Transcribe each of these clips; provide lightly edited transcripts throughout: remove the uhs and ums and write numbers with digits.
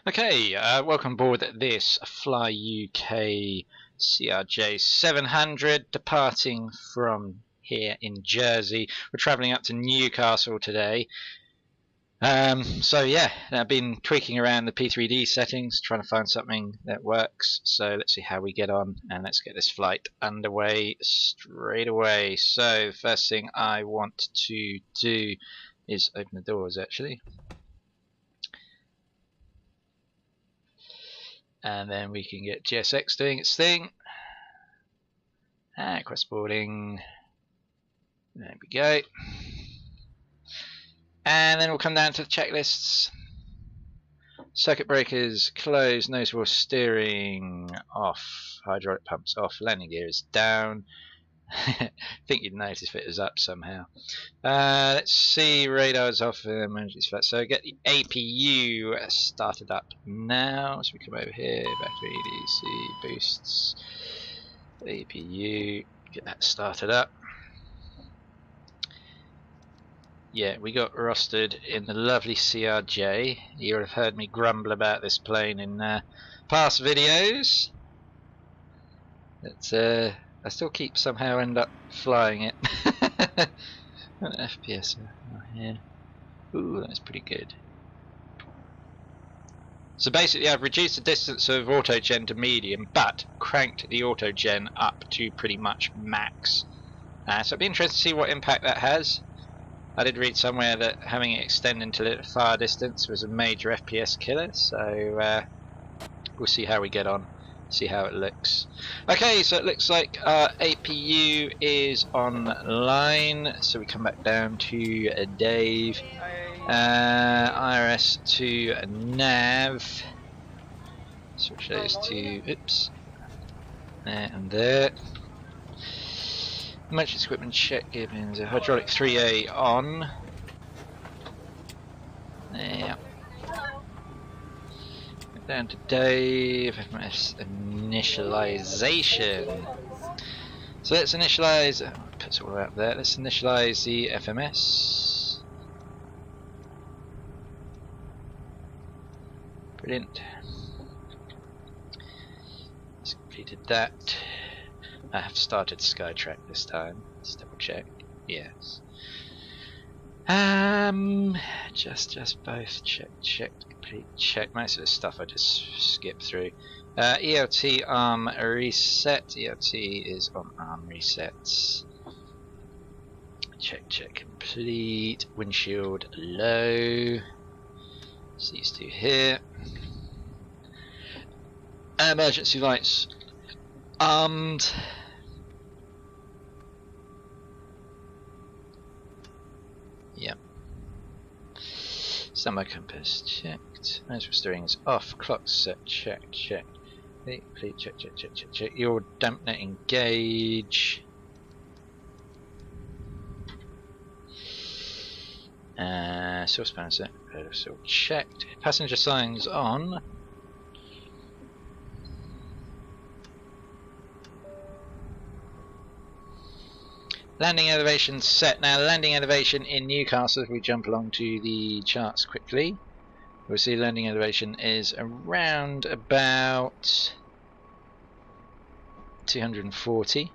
Okay, welcome aboard this Fly UK CRJ 700 departing from here in Jersey. We're travelling up to Newcastle today. So yeah, I've been tweaking around the P3D settings, trying to find something that works. So let's see how we get on, and let's get this flight underway straight away. So the first thing I want to do is open the doors actually. And then we can get GSX doing its thing. Crossboarding. There we go. And then we'll come down to the checklists. Circuit breakers closed, nose wheel steering off, hydraulic pumps off, landing gear is down. I think you'd notice if it was up somehow. Let's see, radar's off, emergency flat. So get the APU started up now. So we come over here, battery, DC, boosts, APU, get that started up. Yeah, we got rostered in the lovely CRJ. You'll have heard me grumble about this plane in past videos. It's I still keep somehow end up flying it. An FPS here. Ooh, that's pretty good. So basically I've reduced the distance of autogen to medium, but cranked the autogen up to pretty much max. So it'd be interesting to see what impact that has. I did read somewhere that having it extend into far distance was a major FPS killer, so we'll see how we get on. See how it looks. Okay, so it looks like our APU is online, so we come back down to Dave. IRS to nav. Switch those to oops. There and there. Emergency equipment check, given the hydraulic 3A on. There. Down to Dave, FMS initialization. So let's initialize, puts it all out there, let's initialize the FMS. Brilliant. Let's completed that. I have started Skytrack this time, let's double check, yes. Just both check, complete check. Most of the stuff I just skip through. ELT arm reset. ELT is on arm resets. Check complete. Windshield low. These two here. Emergency lights armed. Yep. Summer compass checked. Nose steering is off. Clock set. Check. Complete check. Your dampener engage. Saucepan set. So checked. Passenger signs on. Landing elevation set. Now landing elevation in Newcastle, if we jump along to the charts quickly, we'll see landing elevation is around about 240.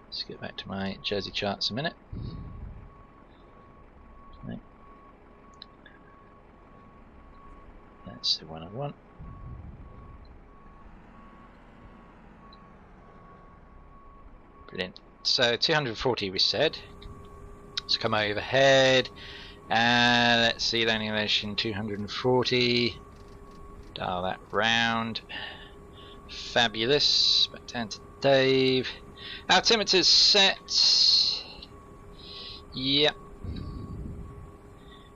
Let's get back to my Jersey charts a minute. Right. That's the one I want. Brilliant. So 240 we said. Let's come overhead and let's see landing elevation 240. Dial that round. Fabulous. Back down to Dave. Altimeter's set. Yep.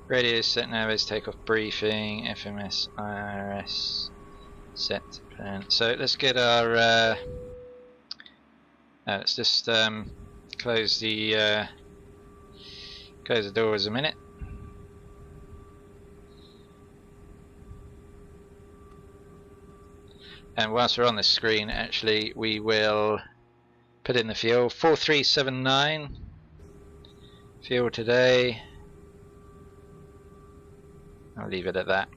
Radio set. Now is takeoff briefing. FMS IRS set plan. So let's get our let's just close the doors a minute. And whilst we're on this screen, actually, we will put in the fuel. 4379 fuel today. I'll leave it at that.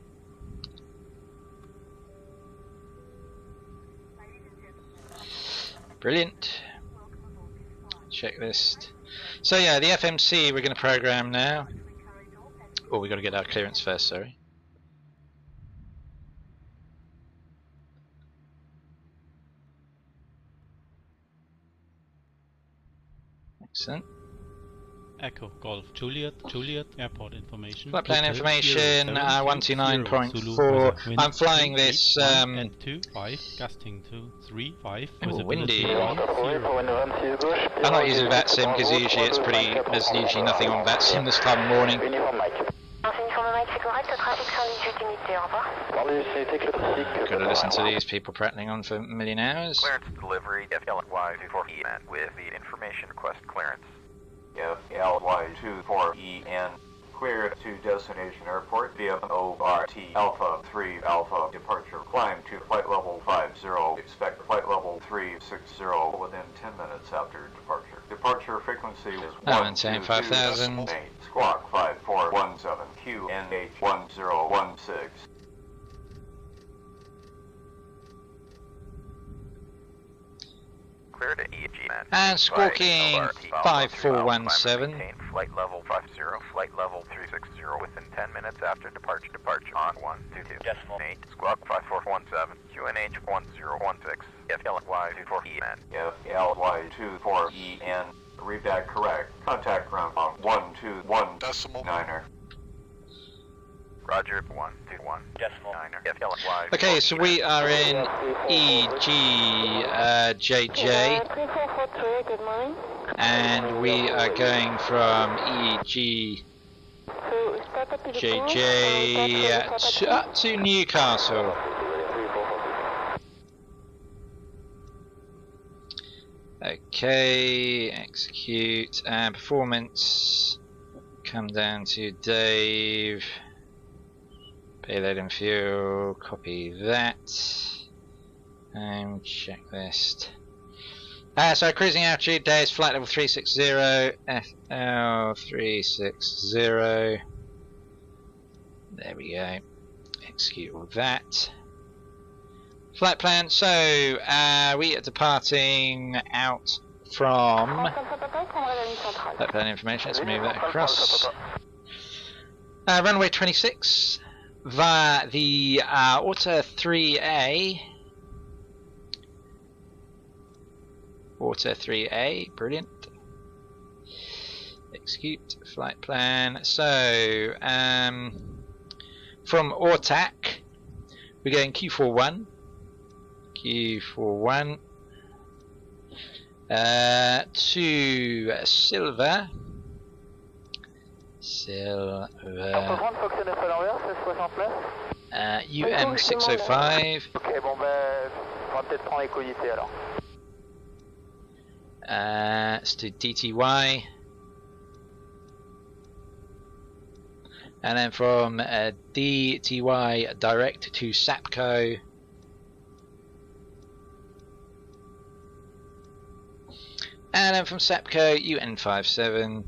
Brilliant. Checklist. So yeah, the FMC we're going to program now. Oh, we've got to get our clearance first, sorry. Excellent. Echo Golf Juliet airport information. Flight plan information 129.4. I'm flying this. And 25 gusting to 3.5. Oh, windy. 10. I'm not using VATSIM because usually it's pretty. There's usually nothing on VATSIM this time of morning. Got to listen to these people prattling on for a million hours. Clearance delivery FLY24EN with the information request clearance. FLY24EN cleared to destination airport via ORT Alpha 3 Alpha departure. Climb to flight level 50. Expect flight level 360 within 10 minutes after departure. Departure frequency is 5,000. Squawk 5417 QNH 1016. Clear to EVGA. And squawking 5417. Flight level 50, flight level 360 within 10 minutes after departure. Departure on 122. Decimal 8. Squawk 5417. QNH 1016. FLY24EN. FLY24EN. Read that correct. Contact ground on 121 decimal 9er. Roger 121 decimal 9er. FLY. Okay, so we are in EVGA, and we are going from EVGA up to Newcastle. Okay, execute and performance. Come down to Dave. Payload and fuel. Copy that. And checklist. So cruising altitude days flight level 360. FL 360. There we go. Execute all that. Flight plan, so we are departing out from flight plan information, let's move that across. Runway 26 via the SATA-III. SATA-III, brilliant. Execute flight plan. So from Ortac, we're going Q41. Q41 to Silver. UM 605. Ok, bon ben, on va peut-être prendre les colis alors. Let's do DTY. And then from DTY direct to Sapco. And then from Sapco, UN57.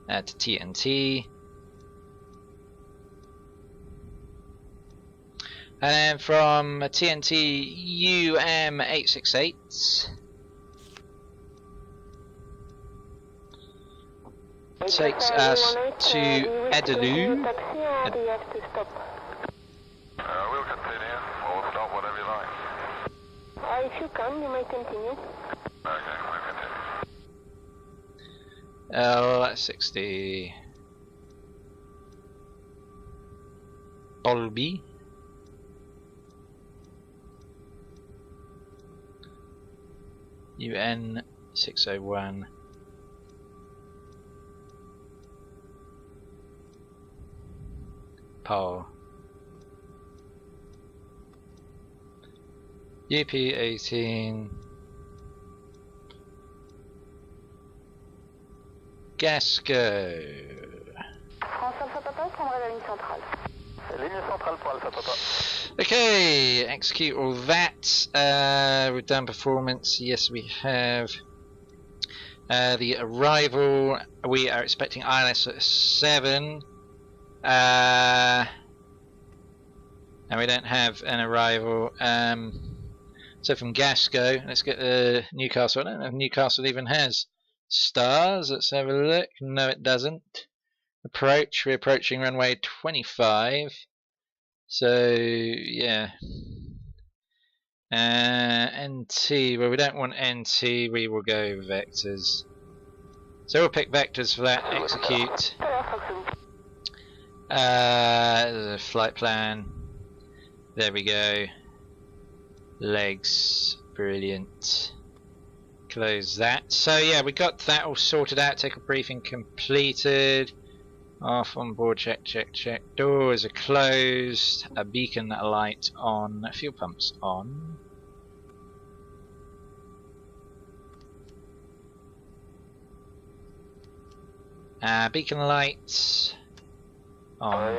To TNT. And then from TNT, UM868. Takes us to Edinburgh. We'll continue. We'll stop whatever you like. If you can, you may continue. Okay, we'll continue. L60 Dolby. UN 601. Paul. UP18. Glasgow. France Alpha Papa, prendra la ligne centrale. Ligne centrale pour Alpha Papa. Okay, execute all that. We've done performance. Yes, we have. The arrival, we are expecting ILS at 7. And we don't have an arrival. So from Glasgow, let's get the Newcastle. I don't know if Newcastle even has stars. Let's have a look. No, it doesn't. Approach, we're approaching runway 25. So, yeah. NT, well, we don't want NT, we will go vectors. So we'll pick vectors for that, execute. The flight plan. There we go. Legs, brilliant. Close that. So yeah, we got that all sorted out. Technical briefing completed. Off on board, check, check, check. Doors are closed. A beacon light on. Fuel pumps on. Beacon lights on.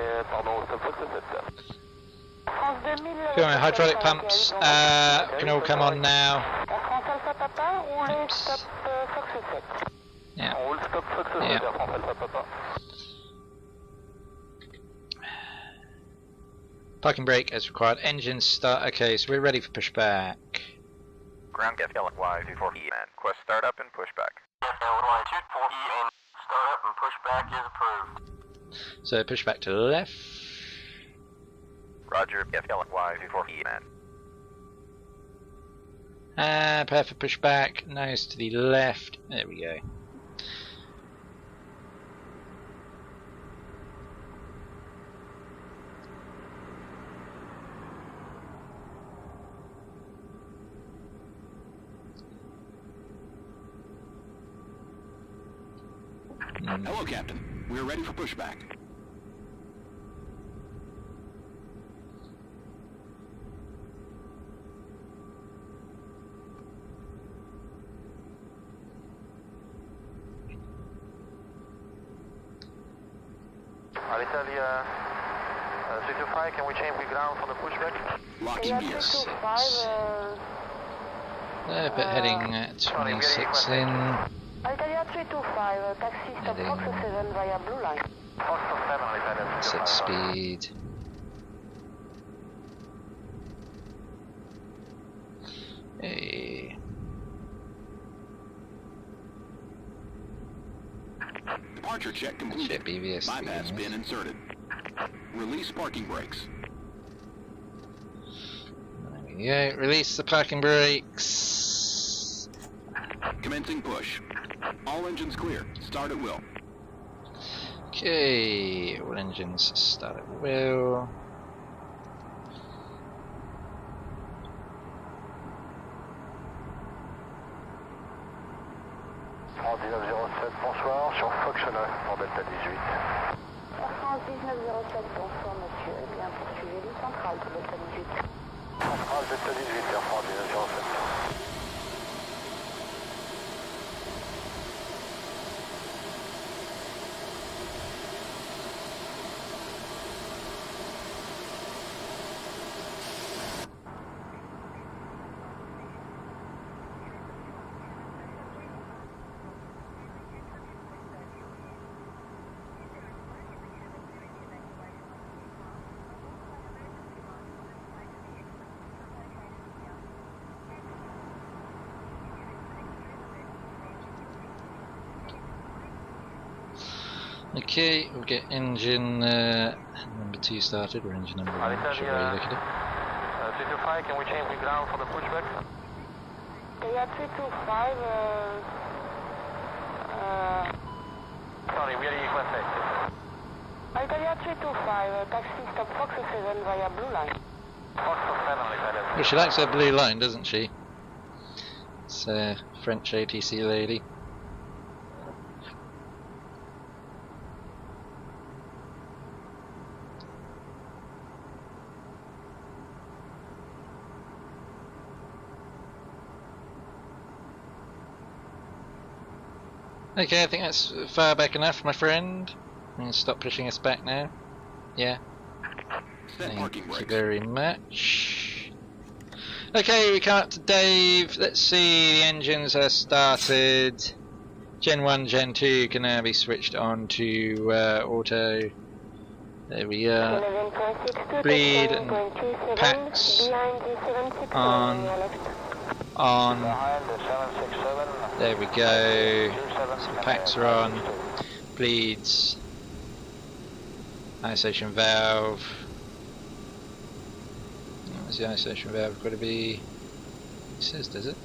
Hydraulic pumps can all come on now. Oops. Yeah. Yeah. Parking brake as required. Engines start. Okay, so we're ready for pushback. Ground get LY 24E and quest startup and pushback. LY 24E and startup and pushback is approved. So pushback to the left. Roger, FLY 24E man. Perfect pushback. Nose to the left. There we go. Hello, Captain. We are ready for pushback. Alitalia 625, can we change the ground for the pushback? Locking gear. 625, But heading 26 in. Alitalia 325, taxi stop Heading. Fox 7 via Blue Line. Fox 7, Alitalia 625. Set speed. Hey. Departure check completed. Check BVS. Bypass pin inserted. Release parking brakes. There we go. Release the parking brakes. Commencing push. All engines clear. Start at will. Okay, all engines start at will. France 1907, bonsoir, sur Fox 9 pour Delta 18. France 1907, bonsoir monsieur. Eh bien, poursuivez ligne centrale pour Delta 18. Centrale Delta 18, Air France 1907. Okay, we'll get engine number 2 started, or engine number 1, whichever way you look at it. 325, can we change the ground for the pushback? Alitalia 325, Sorry, we are request active. Alitalia 325, taxi stop Fox 7 via Blue Line. Fox 7, Alitalia. Well, she likes her blue line, doesn't she? It's a French ATC lady. Okay, I think that's far back enough, my friend. I'm going to stop pushing us back now. Yeah. Set parking Thank you brakes. very much. Okay, we come up to Dave. Let's see, the engines are started. Gen 1, Gen 2 can now be switched on to auto. There we are. Bleed and packs on. There we go. Some packs are on. Bleeds. Isolation valve. What's the isolation valve got to be? It says, does it?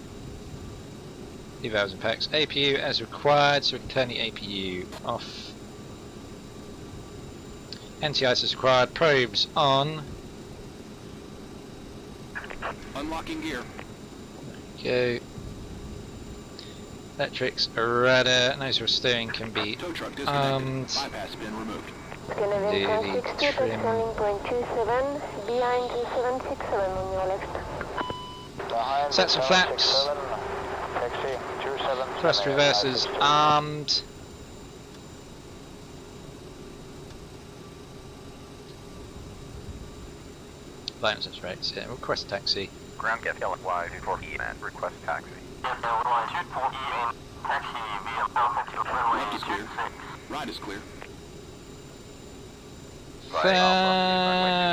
Valves and packs. APU as required, so we can turn the APU off. Anti-ice is required. Probes on. Unlocking gear. Go. Electrics, rudder, nose wheel steering can be Tow truck disconnected. Bypass bin removed. do the trim. Behind 767 on your left. Sets and flaps. Thrust reversers armed. Line sets rates, yeah, request taxi. Ground get LY v4.5 and request taxi. Left is clear. Right is clear.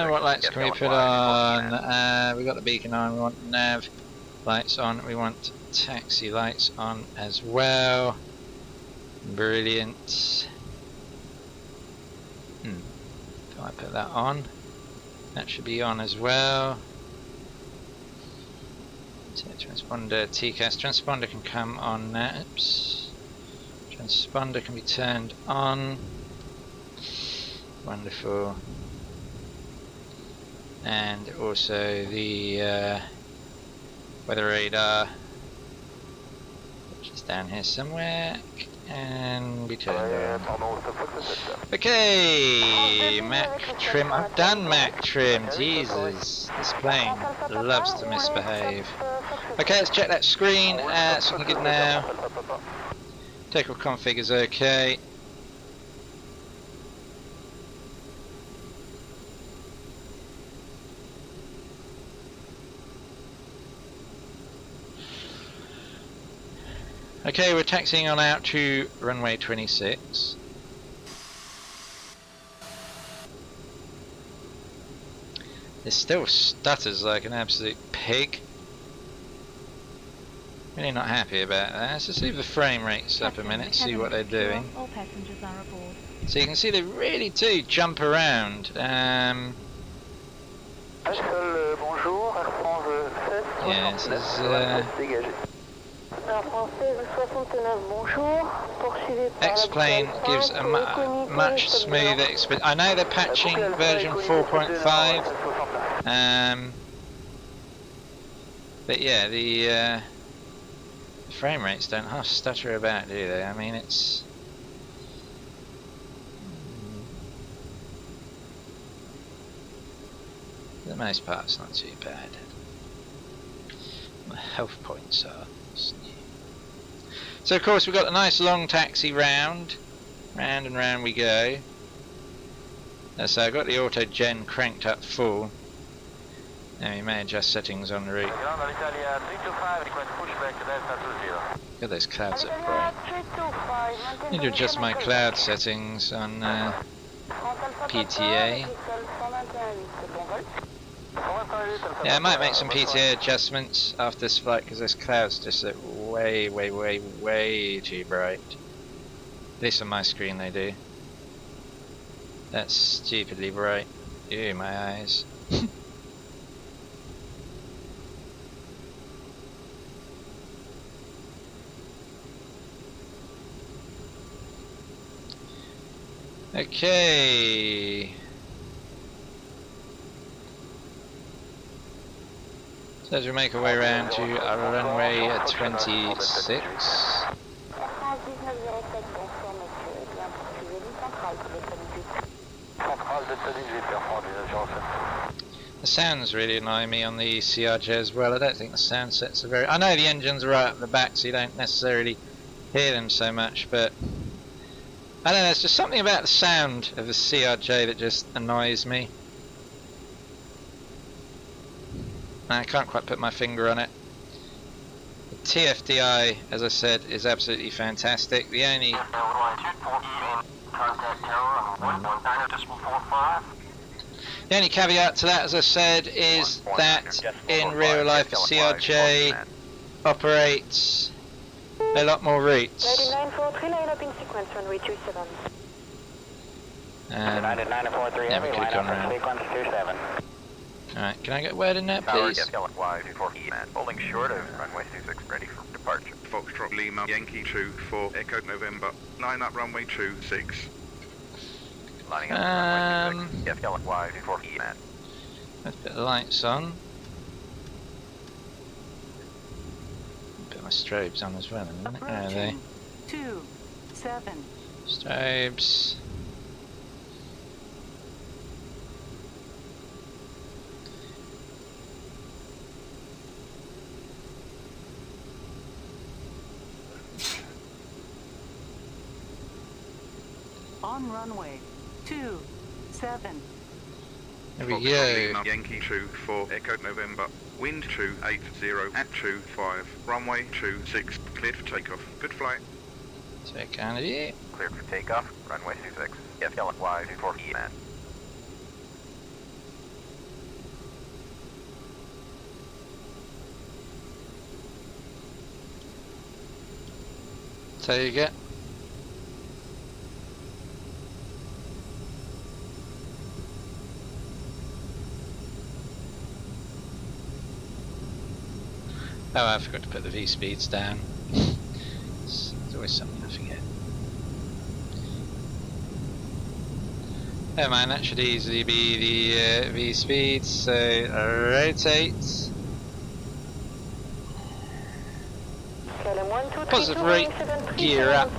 What lights can we put on? We got the beacon on, we want nav lights on, we want taxi lights on as well. Brilliant. If I put that on, that should be on as well. Transponder, TCAS, transponder can come on now. Oops. Transponder can be turned on. Wonderful. And also the weather radar, which is down here somewhere, and be turned on. Okay, Mac trim. I've done Mac trim. Jesus, this plane loves to misbehave. Okay, let's check that screen. It's looking good now. Technical config is okay. Okay, we're taxiing on out to runway 26. It still stutters like an absolute pig. Really not happy about that. Let's just leave the frame rates up a minute, see what they're doing. All passengers are aboard. So you can see they really do jump around. Yeah, this is X-Plane gives a much smoother experience. I know they're patching version 4.5, but yeah, the frame rates don't half stutter about, do they? I mean, it's for the most part, it's not too bad. My health points are. So of course we've got a nice long taxi round and round we go. So I've got the auto gen cranked up full. Now we may adjust settings on the route. Look at those clouds up bright. I need to adjust my cloud settings on PTA. Yeah, I might make some PTA adjustments after this flight because those clouds just look way too bright. At least on my screen they do. That's stupidly bright. Ew, my eyes. Okay. So as we make our way around to our runway at 26. The sounds really annoy me on the CRJ as well. I don't think the sound sets are very... I know the engines are right up the back so you don't necessarily hear them so much, but I don't know, there's just something about the sound of the CRJ that just annoys me. I can't quite put my finger on it. TFDI, as I said, is absolutely fantastic. The only The only caveat to that, as I said, is that in real life CRJ operates a lot more routes. 943, line up in sequence, runway 27. United 943 heavy, line up in sequence 27. Alright, can I get a word in there, Tower, please? Y24E, man. Holding short of runway 26, ready for departure. Foxtrot Lima, Yankee 2 for Echo November. Line up runway 26. Lining up runway 26. Y24E, man. Let's put the lights on. Put my strobes on as well. Where are they? 27. Strobes. On runway 27. There we Foxtrot go. Lima, Yankee 2 for Echo November. Wind 280 at 25. Runway 26. Cleared for takeoff. Good flight. Take on it. Cleared for takeoff. Runway 26. Y24E, man. Take it. Oh, I forgot to put the V speeds down. There's always something I forget. Oh man, that should easily be the V speeds. So rotate. Positive rate, gear up.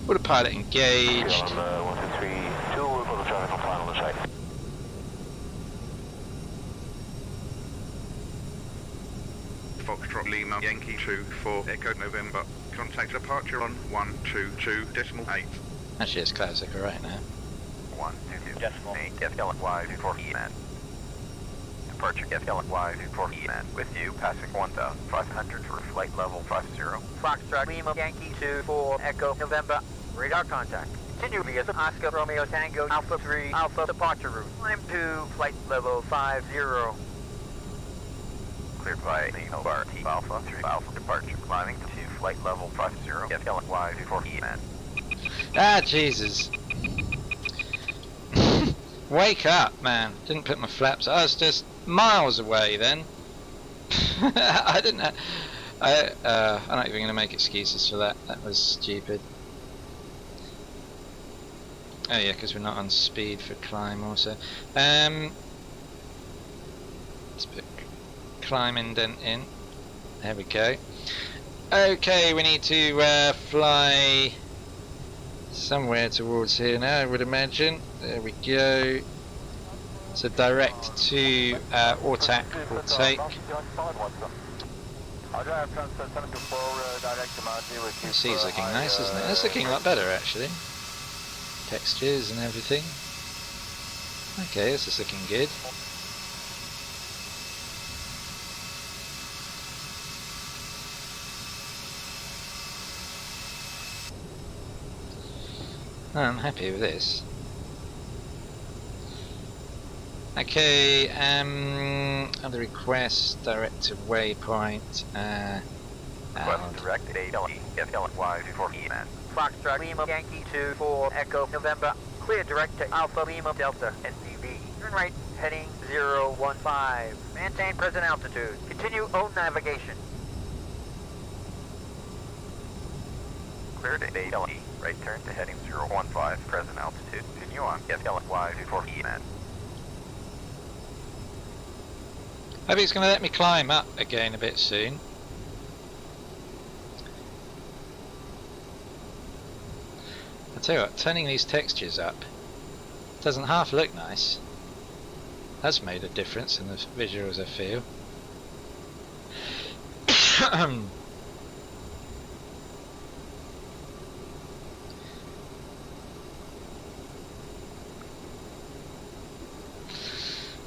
Autopilot engaged. 123, 2, we'll put the traffic on final on site. Foxtrot Lima, Yankee 2 for Echo November. Contact departure on 122.8. Actually, it's classic right now. 122.8. Y24E, man. Departure Y24E, man. With you, passing 1,500 for flight level 50. Foxtrot Lima, Yankee 2 for Echo November. Radar contact. Continue via Oscar Romeo Tango Alpha 3 Alpha departure route. Climb to flight level 50. Cleared by Guardia Alpha 3 Alpha departure. Climbing to flight level 50. Y24E, man. Ah, Jesus. Wake up, man. Didn't put my flaps. I was just miles away then. I didn't. I'm not even going to make excuses for that. That was stupid. Oh yeah, because we're not on speed for climb also. Let's put climb indent in. There we go. Okay, we need to fly somewhere towards here now, I would imagine. There we go. So direct to Ortac will take. The sea's looking nice, isn't it? It's looking a lot better actually. Textures and everything. Okay, this is looking good. I'm happy with this. Okay, other requests, direct to waypoint, Direct Y24E, man. Foxtrot Lima Yankee 2 for Echo November. Clear direct to Alpha Lima Delta NVB. Turn right, heading 015. Maintain present altitude. Continue own navigation. Clear to ALE. Right turn to heading 015. Present altitude. Continue on. Y24E, man. Hope it's going to let me climb up again a bit soon. I'll tell you what, turning these textures up doesn't half look nice. That's made a difference in the visuals, I feel.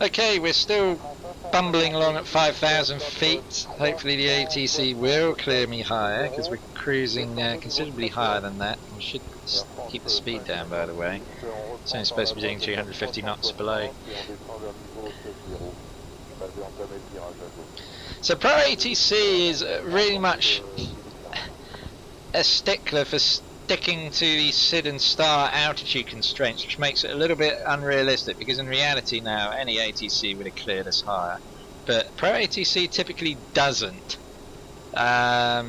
Okay, we're still bumbling along at 5,000 feet. Hopefully the ATC will clear me higher, because we're cruising considerably higher than that. We should keep the speed down, by the way. It's only supposed to be doing 250 knots below. So Pro ATC is really much a stickler for sticking to the SID and star altitude constraints, which makes it a little bit unrealistic, because in reality now any ATC would have cleared us higher, but Pro ATC typically doesn't, at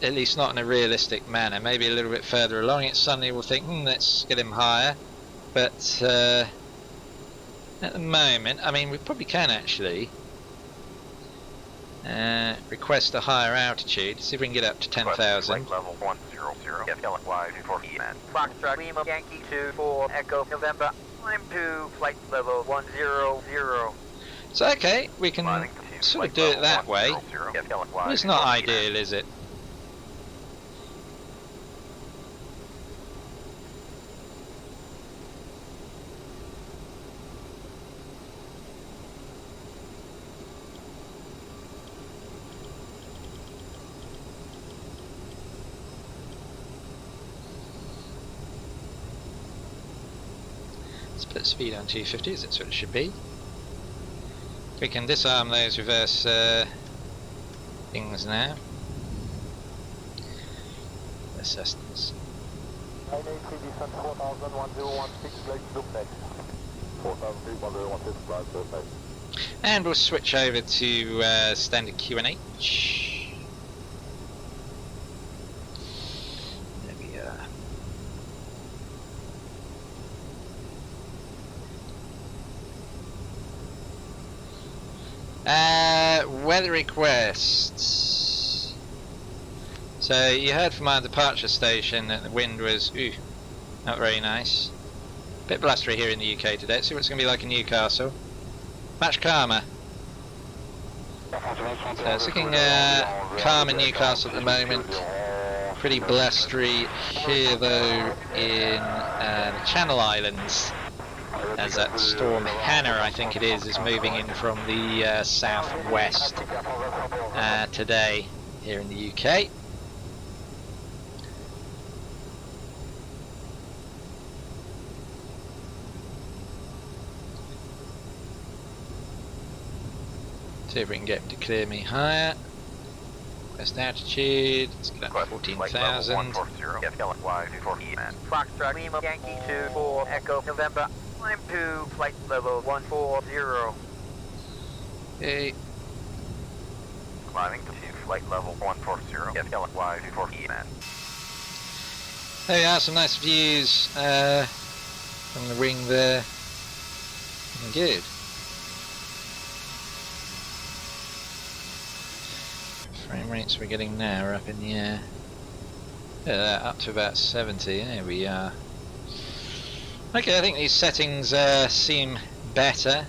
least not in a realistic manner. Maybe a little bit further along it suddenly we'll think, let's get him higher, but at the moment, I mean, we probably can actually request a higher altitude, see if we can get up to 10,000. Level 100, FLY v4.5 man. Foxtrot Lima Yankee 24 Echo November. Climb to flight level 100. So okay, we can sort of do it that way. It's not ideal, is it? Let's put speed on 250 as that's what it should be. We can disarm those reverse things now. Assess this. And we'll switch over to standard QNH. There we are. Weather requests. So you heard from our departure station that the wind was not very nice. Bit blustery here in the UK today. Let's see what it's going to be like in Newcastle. Much calmer. So it's looking calm in Newcastle at the moment. Pretty blustery here though in the Channel Islands, as that storm Hannah, I think it is moving in from the southwest today here in the UK. See if we can get him to clear me higher. West altitude, let's get up to 14,000. Foxtrot Lima Yankee 24 Echo November. Climb to flight level 140. Okay. Climbing to flight level 140. FLY v4.5 man. There we are, some nice views from the wing there. Good. Frame rates we're getting now are up in the air. Yeah, up to about 70. There we are. Okay, I think these settings seem better.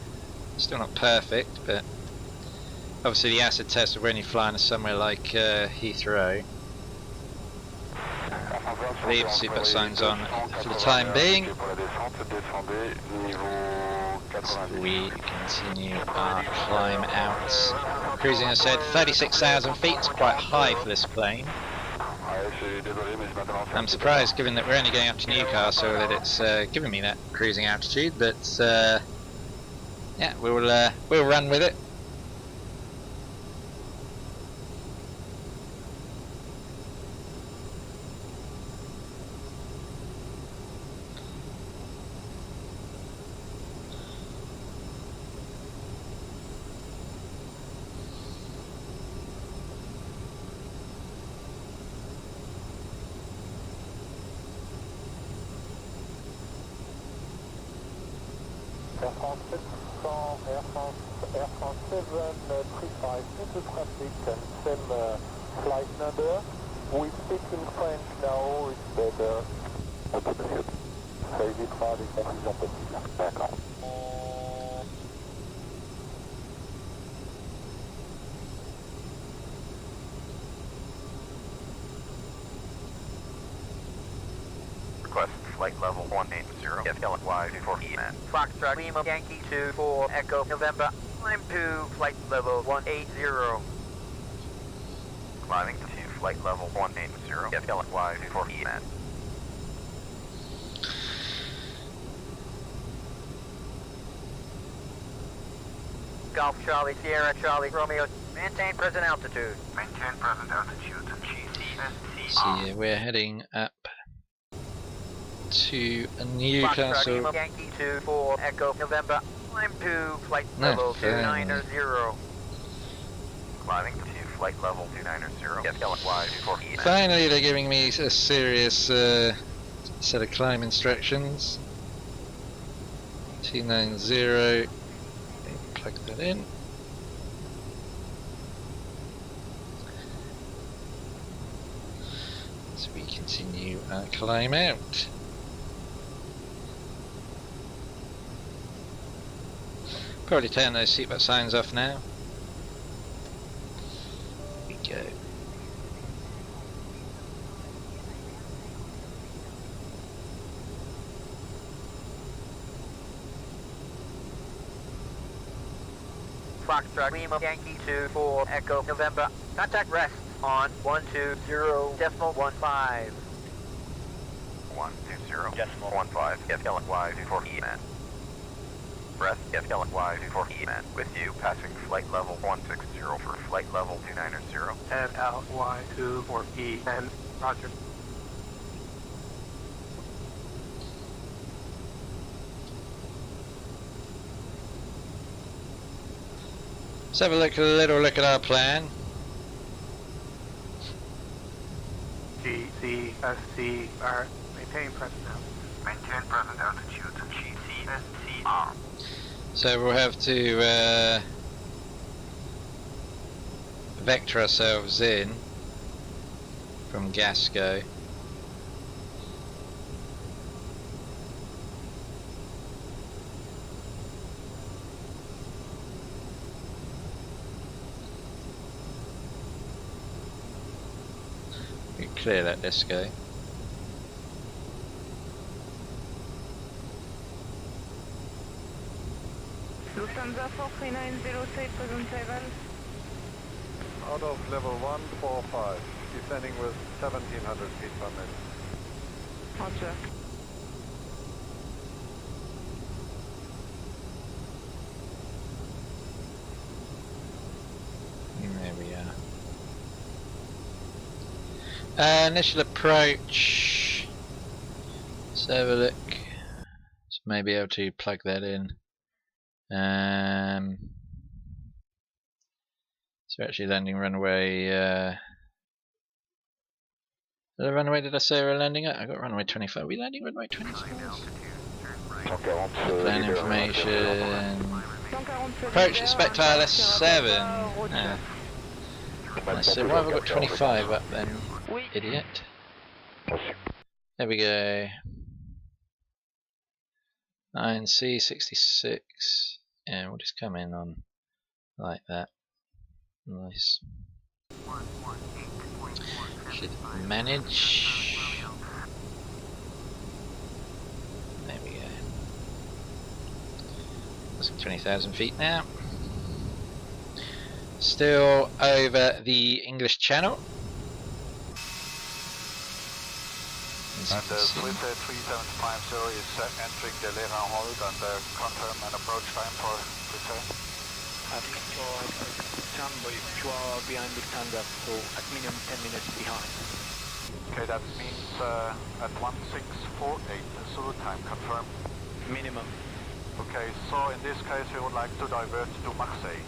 Still not perfect, but obviously the acid test we're only flying somewhere like Heathrow. Leave seatbelt signs on for the time being. We continue our climb out. Cruising, as I said, 36,000 feet. It's quite high for this plane. I'm surprised, given that we're only going up to Newcastle, that it's giving me that cruising altitude. But yeah, we'll run with it. Air France 735 into traffic and same flight number. We speak in French now, it's better. Ok, monsieur. Ça évitera les confusions possibles. D'accord. Request flight level 180. FLY v4.5 man. Foxtrot Lima Yankee 24 Echo November. Climb to flight level 180. Climbing to flight level 180. Get LY before EMAN. Golf Charlie, Sierra Charlie, Romeo. Maintain present altitude. Maintain present altitude. GCSC. So yeah, we're heading up to Newcastle. Foxtrot, Yankee 24 Echo November. Climb to flight level 290. Climbing to flight level 290. Get LY before EMAN. Finally, they're giving me a serious set of climb instructions. 290. Plug that in. As we continue our climb out. Probably turn those seatbelt signs off now. Here we go. Foxtrot, Lima, Yankee 24 Echo November. Contact rest on 120.15. 120.15. Get LY before EMAN. Rest, get LY before EMAN. With you, passing flight level 160 for flight level 290. And LY to for EMAN. Roger. Let's have a little look at our plan. GCSCR. Maintain present altitude. Maintain present altitude. GCSCR. So we'll have to vector ourselves in from Glasgow. We clear that disco. Lufthansa 4390, say present level. Out of level 145, descending with 1700 feet per minute. Roger. There we are. Initial approach. Let's have a look. Just maybe able to plug that in. So actually landing runway. The runway, did I say we're landing at? I got runway 25. Are we landing runway 25? Plan information. Approach expect ILS-7. I said, why have I got 25 up then? Idiot. There we go. 9C66. And we'll just come in on like that. Nice. Should manage. There we go. That's 20,000 feet now. Still over the English Channel. And Swiss 3750 is entering the Leran hold and confirm an approach time for Corsair. I think for Jumbo you are behind the standard, so at minimum 10 minutes behind. Okay, that means at 1648 Zulu time, confirm. Minimum. Okay, so in this case we would like to divert to Marseille.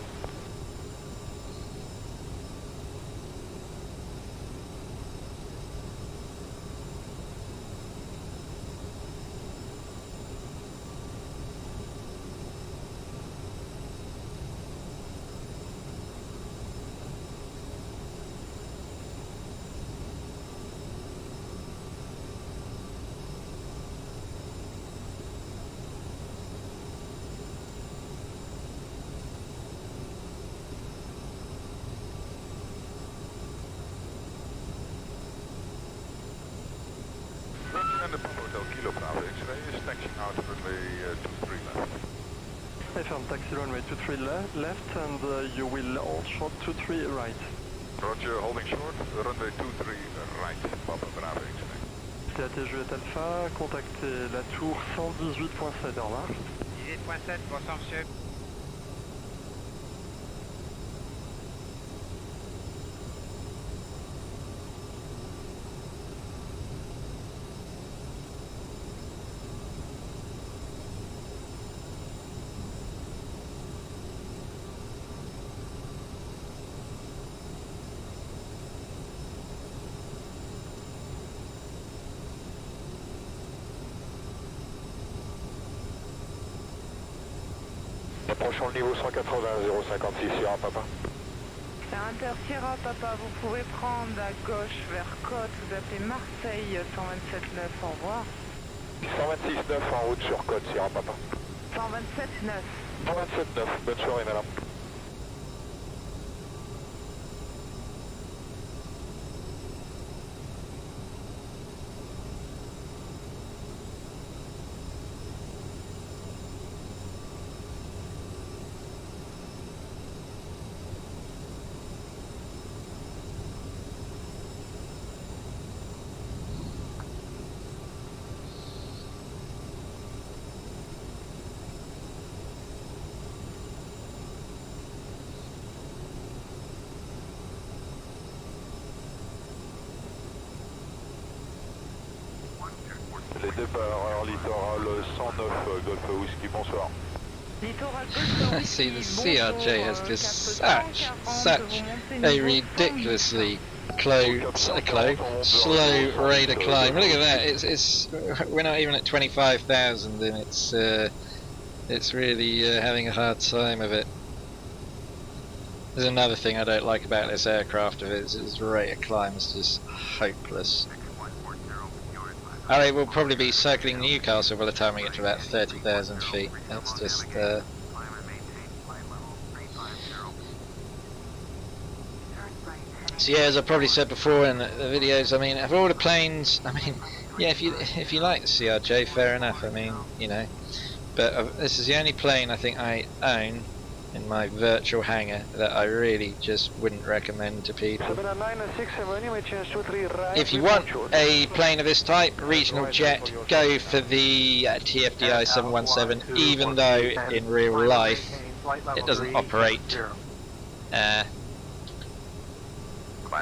I found taxi runway 23 left and you will hold short 23 right. Roger, holding short, runway 23 right, Papa Bravo X-ray. TAT Juliette Alpha, contactez la tour 118.7, au revoir. 18.7, bonsoir monsieur. Approchons le niveau 180, 056 Sierra Papa. C'est Inter Sierra Papa, vous pouvez prendre à gauche vers Côte, vous appelez Marseille 127.9, au revoir. 126.9 en route sur Côte Sierra Papa. 127.9. 127.9, bonne soirée madame. Les départs littoral 109 Golf Whisky, bonsoir. Littoral Golf See, the CRJ has just such a ridiculously slow rate of climb. Look at that! We're not even at 25,000, and it's really having a hard time of it. There's another thing I don't like about this aircraft of its rate of climb is just hopeless. Alright, we'll probably be circling Newcastle by the time we get to about 30,000 feet. That's just so yeah, as I probably said before in the videos, I mean, of all the planes, I mean, yeah, if you like the CRJ, fair enough. I mean, you know, but this is the only plane I think I own in my virtual hangar that I really just wouldn't recommend to people. If you want a plane of this type, regional jet, go for the TFDI 717, even though in real life it doesn't operate Climb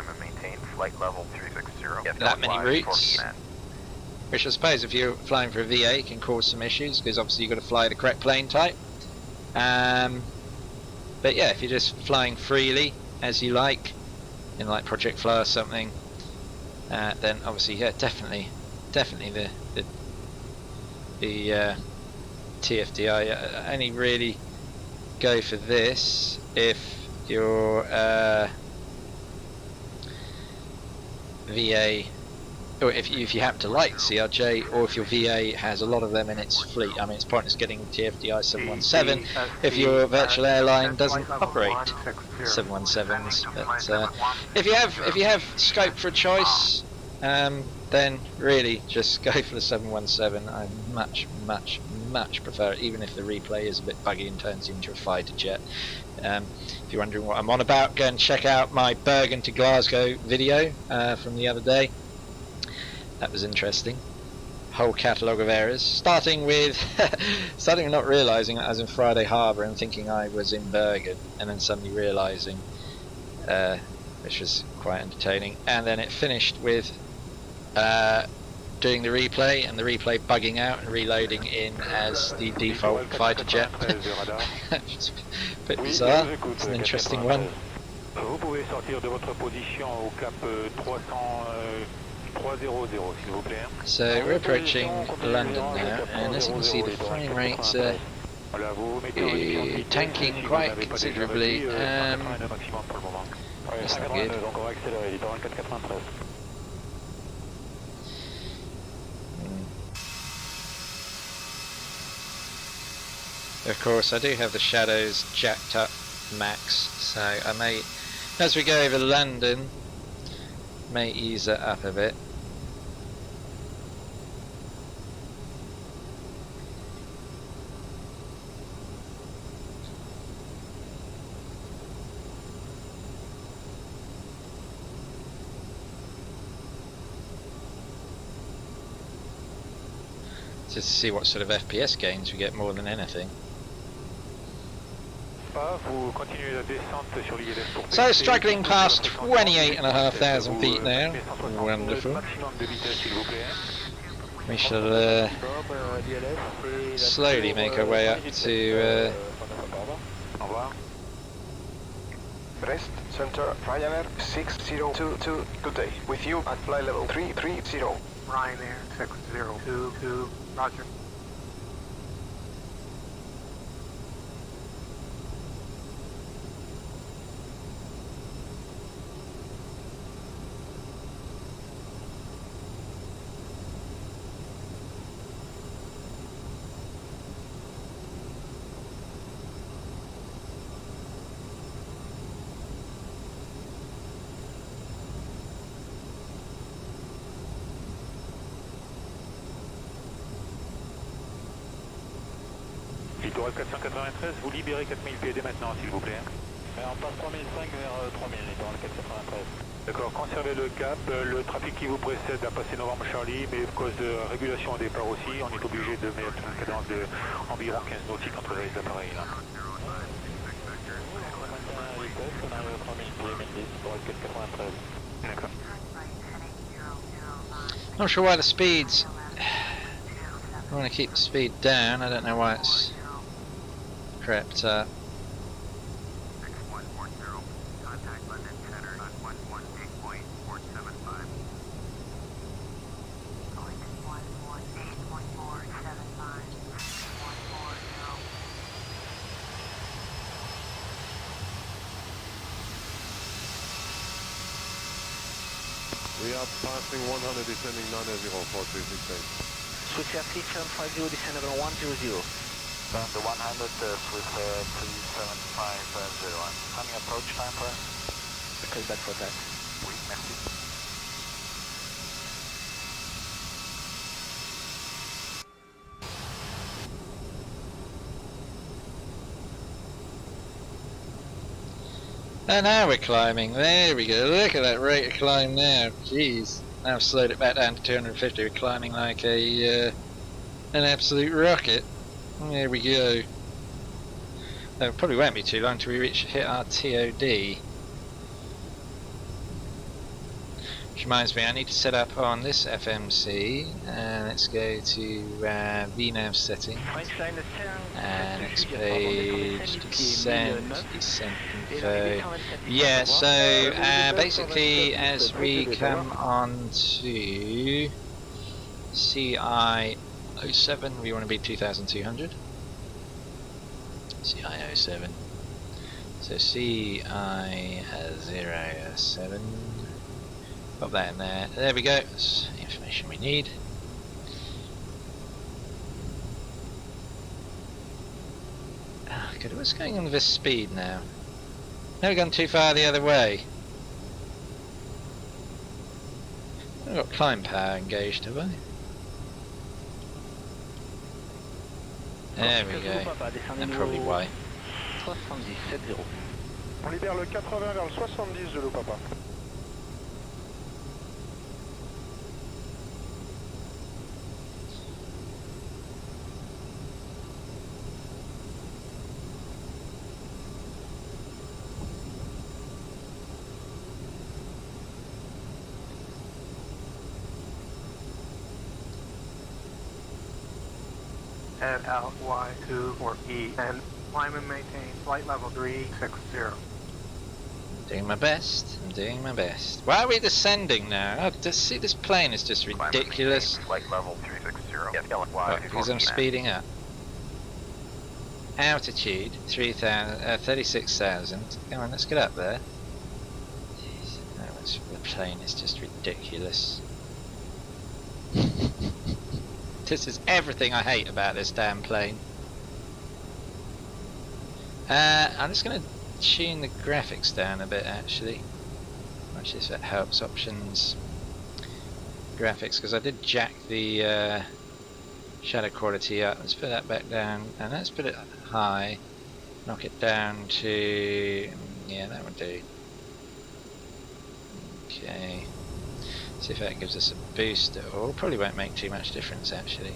and maintain flight level 360. that many routes, which I suppose if you're flying for a VA can cause some issues, because obviously you've got to fly the correct plane type. But yeah, if you're just flying freely as you like, in like Project Fly or something, then obviously, yeah, definitely the TFDI. Only really go for this if you're VA, or if you happen to like CRJ, or if your VA has a lot of them in its fleet. I mean, it's pointless getting TFDI 717 if your virtual airline doesn't operate 717s. But if you have scope for a choice, then really just go for the 717. I much prefer it, even if the replay is a bit buggy and turns you into a fighter jet. If you're wondering what I'm on about, go and check out my Bergen to Glasgow video from the other day. That was interesting. Whole catalogue of errors, starting with not realising I was in Friday Harbour and thinking I was in Bergen, and then suddenly realising, which was quite entertaining. And then it finished with doing the replay, and the replay bugging out and reloading in as the default fighter jet. It's a bit bizarre. It's an interesting one. Vous pouvez sortir de votre position au cap 300, s'il vous plaît. So we're approaching London now, and as you can see, the flying rates are tanking quite considerably. That's not good. Of course, I do have the shadows jacked up max, so I may, as we go over London, may ease it up a bit. Just to see what sort of FPS gains we get more than anything. So struggling past 28,500 feet now. Wonderful. We shall slowly make our way up to Brest Center, Ryanair 6022 today. With you at flight level 330. Ryanair 6022, roger. Littoral 493, vous libérez 4000 PED maintenant s'il vous plaît. On passe 3005 vers 3000, littoral 493. D'accord, conservez le cap, le trafic qui vous précède a passé Novembre Charlie, mais à cause de régulation au départ aussi, on est obligé de mettre une cadence de environ 15 nautiques entre les appareils là. D'accord. Not sure why the speeds. I want to keep the speed down. I don't know why it's crept up. We are passing 100, descending 90436. Swiss Air 3750, descend level 100. Down to 100, Swiss Air 3750. Coming approach time for us? Okay, back for that. Oui, merci. And now we're climbing. There we go. Look at that rate of climb now. Jeez. Now I've slowed it back down to 250. We're climbing like a an absolute rocket. There we go. It probably won't be too long till we hit our TOD. Which reminds me, I need to set up on this FMC. Let's go to VNAV setting. And next page, descent info. Yeah, so basically as we come on to CI-07, we want to be 2200. CI-07. So CI-07. Pop that in there. There we go. That's the information we need. Oh, good. What's going on with this speed now? Never gone too far the other way. I've got climb power engaged, have I? There we go. That's probably why. On libère le 80 vers le 70 de l'eau papa. Head out Y2 or E and climb and maintain flight level 360. Doing my best. I'm doing my best. Why are we descending now? Oh, see, this plane is just ridiculous. Flight level 360. What, because I'm speeding up. Altitude 36,000. Come on, let's get up there. Jeez, no, the plane is just ridiculous. This is everything I hate about this damn plane. I'm just going to tune the graphics down a bit actually. Watch this, that helps. Options, graphics, because I did jack the shadow quality up. Let's put that back down and let's put it high. Knock it down to, yeah, that would do. Okay. See if that gives us a boost. Oh, probably won't make too much difference actually.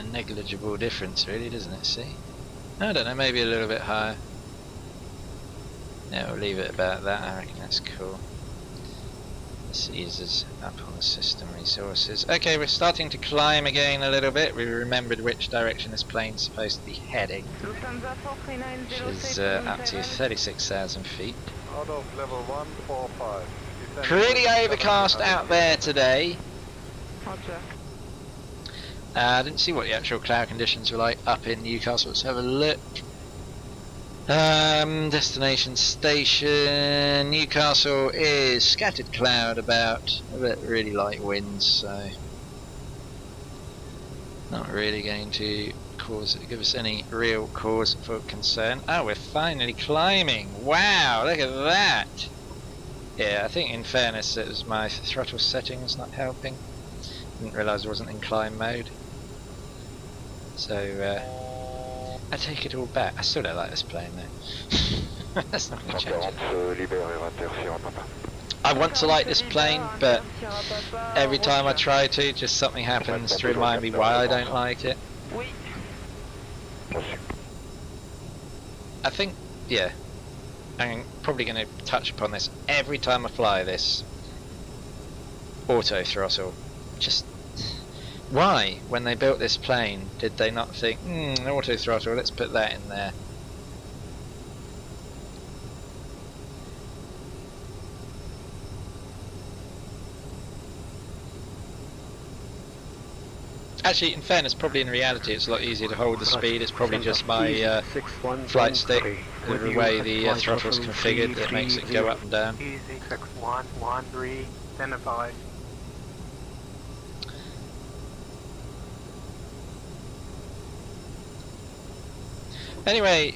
negligible difference, really, doesn't it? See? I don't know, maybe a little bit higher. Yeah, we'll leave it about that. I reckon that's cool. This eases up on the system resources. Okay, we're starting to climb again a little bit. We remembered which direction this plane's supposed to be heading, which is up to 36,000 feet. Out of level 145. Pretty overcast out there today. I didn't see what the actual cloud conditions were like up in Newcastle. Let's have a look. Destination station Newcastle is scattered cloud, about a bit really light winds, so not really going to give us any real cause for concern. Oh, we're finally climbing! Wow, look at that! Yeah, I think in fairness it was my throttle settings not helping. Didn't realise I wasn't in climb mode. So I take it all back. I still don't like this plane though. That's not going to change it. I want to like this plane, but every time I try to, just something happens to remind me why I don't like it. I think, yeah, I'm probably going to touch upon this every time I fly this. Auto throttle. Just why, when they built this plane, did they not think, auto throttle, let's put that in there? Actually, in fairness, probably in reality it's a lot easier to hold the speed. It's probably just my flight stick, the way the throttle is configured, that makes it go up and down. Anyway,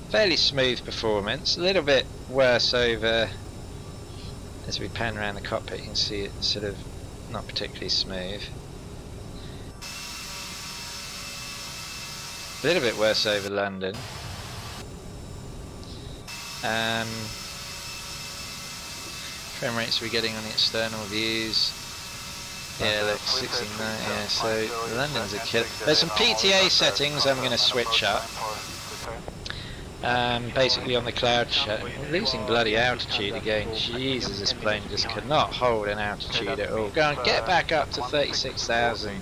fairly smooth performance, a little bit worse over, as we pan around the cockpit you can see it's sort of not particularly smooth. A little bit worse over London. Frame rates we're getting on the external views. Yeah, look, 69, yeah, so London's a killer. There's some PTA settings I'm going to switch up. Basically on the cloud shut. We're losing bloody altitude again. Jesus, this plane just could not hold an altitude at all. Go on, get back up to 36,000.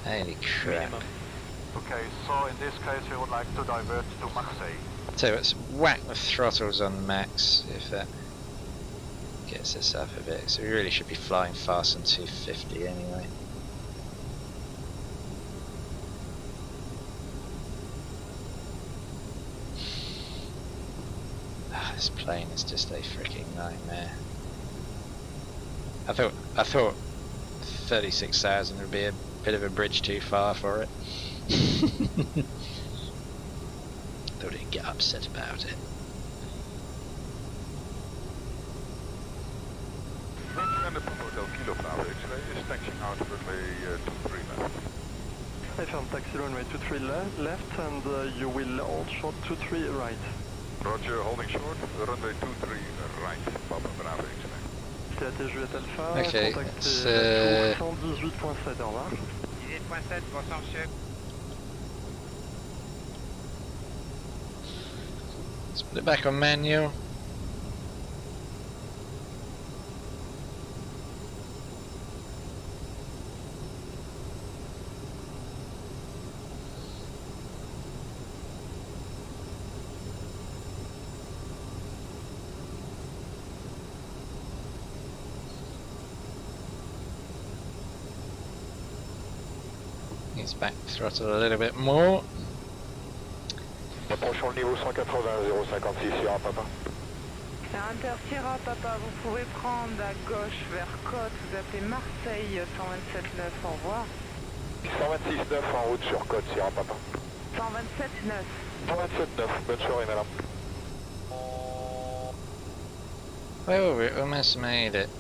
Holy crap. Okay, so in this case we would like to divert to Marseille. So let's whack the throttles on max if that gets us up a bit. So we really should be flying fast on 250 anyway. This plane is just a freaking nightmare. I thought 36,000 would be a bit of a bridge too far for it. Thought he'd get upset about it. I found taxi runway 23 left and you will hold short 23 right. Roger, holding short, runway 23 right, Papa Bravo X-ray. TAT Juliette Alpha, okay, contactez 118.7, au revoir. 18.7, bonsoir chef. Let's put it back on manual. He's back throttle a little bit more. Approchons le niveau 180, 056 Sierra Papa. Inter Sierra Papa, vous pouvez prendre à gauche vers côte, vous appelez Marseille 127.9, au revoir. 126.9 en route sur côte Sierra Papa. 127.9. 127.9, bonne soirée madame. Oh, we almost made it.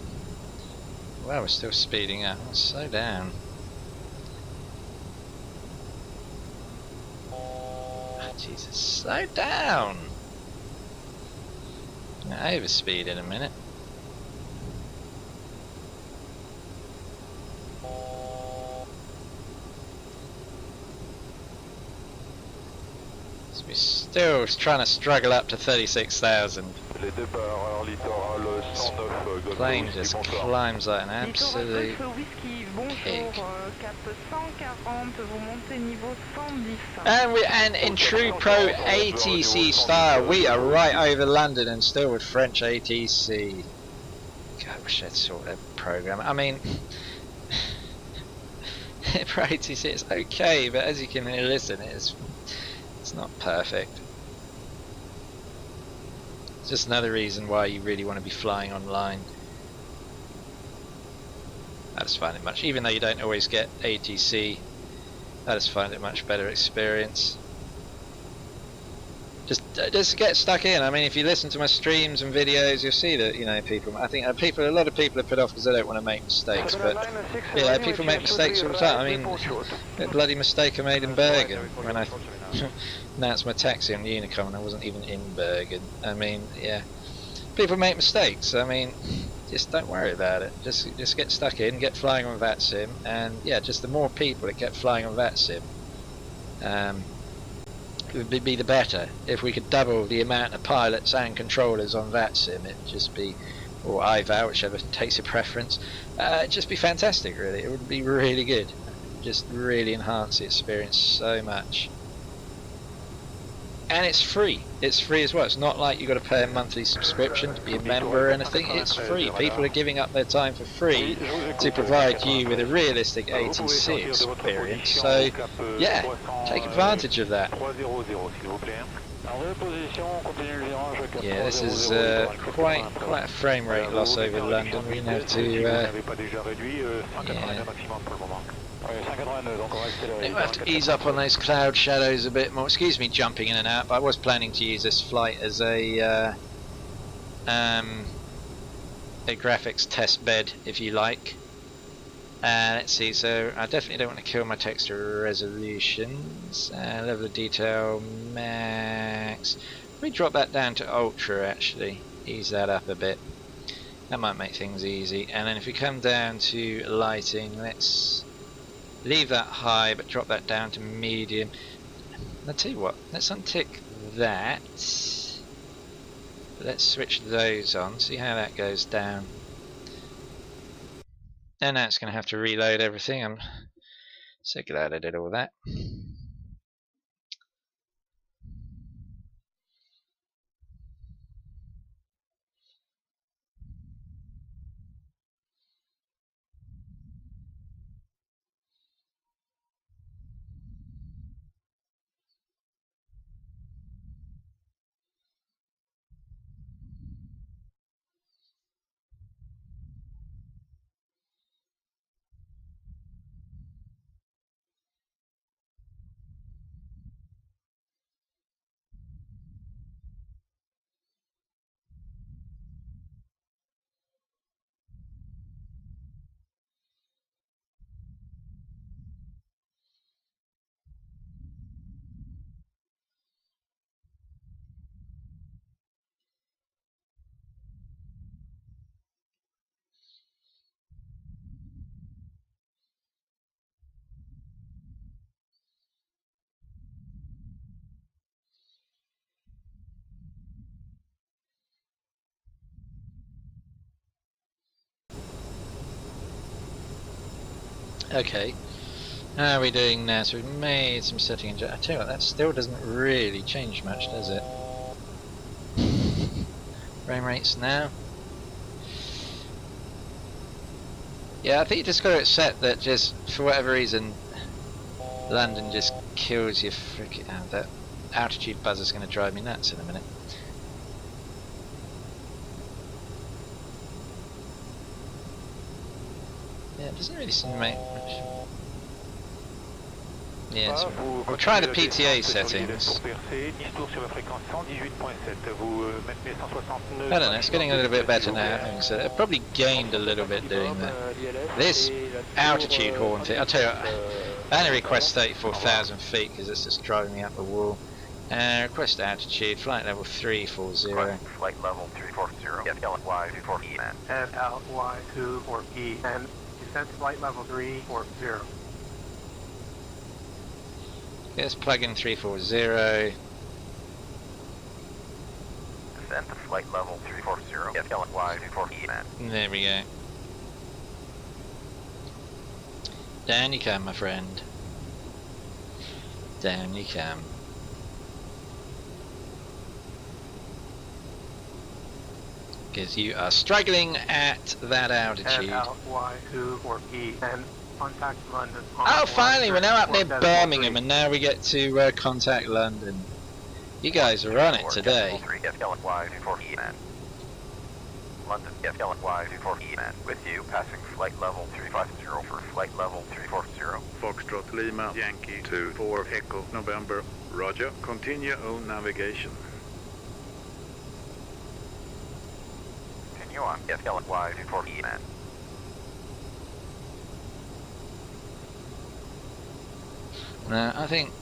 Wow, we're still speeding up. Let's slow down. Jesus, slow down! I'm gonna overspeed in a minute. still trying to struggle up to 36,000. Plane just climbs like an absolute pig. And in true pro ATC style, we are right over London and still with French ATC. God, I wish I'd sort of program. I mean, pro ATC is okay, but as you can listen, it's not perfect. It's just another reason why you really want to be flying online. I just find it much, even though you don't always get ATC, I just find it much better experience. Just get stuck in. I mean, if you listen to my streams and videos, you'll see that, you know, people. I think a lot of people are put off because they don't want to make mistakes. But yeah, people make mistakes all the time. I mean, a bloody mistake I made in Bergen when I announced my taxi on Unicom and I wasn't even in Bergen. I mean, yeah, people make mistakes. I mean, just don't worry about it. Just get stuck in, get flying on VATSIM, and yeah, just the more people that get flying on VATSIM, it would be the better. If we could double the amount of pilots and controllers on VATSIM, it'd just be, or IVAL, whichever takes your preference, it'd just be fantastic, really. It would be really good. Just really enhance the experience so much. And it's free. It's free as well. It's not like you've got to pay a monthly subscription to be a member or anything. It's free. People are giving up their time for free to provide you with a realistic ATC experience. So, yeah, take advantage of that. Yeah, this is quite a frame rate loss over London. We're going to have to ease up on those cloud shadows a bit more. Excuse me jumping in and out, but I was planning to use this flight as a graphics test bed, if you like. Let's see, so I definitely don't want to kill my texture resolutions. Level of detail max. Let me drop that down to ultra, actually. Ease that up a bit. That might make things easy. And then if we come down to lighting, let's leave that high but drop that down to medium. I'll tell you what, let's untick that. Let's switch those on, see how that goes down. And now it's going to have to reload everything. I'm so glad I did all that. Okay, how are we doing now? So we've made some setting. I tell you what, that still doesn't really change much, does it? Frame rates now. Yeah, I think you just got it set that just for whatever reason, London just kills your frickin'. That altitude buzzer's going to drive me nuts in a minute. Yeah, it doesn't really seem to make much. Yeah, so we'll try the PTA settings. I don't know, it's getting a little bit better now. So it probably gained a little bit doing that. This altitude horn thing, I'll tell you what, I only request 34,000 feet because it's just driving me up the wall. Request altitude, flight level 340. Flight level 340, FLY24E man. FLY24E and descent flight level 340. Let's plug in 340. Descend to flight level 340. FLY 24E man. There we go. Down you come, my friend. Down you come. Because you are struggling at that altitude. FLY24E and contact London. Oh, finally, we're now up near Birmingham, and now we get to contact London. You guys are on it today. FLY24E man. London, FLY24E man. With you, passing flight level 350 for flight level 340. Foxtrot Lima, Yankee 24 Echo November. Roger. Continue on navigation. Continue on, FLY24E man. No, I think...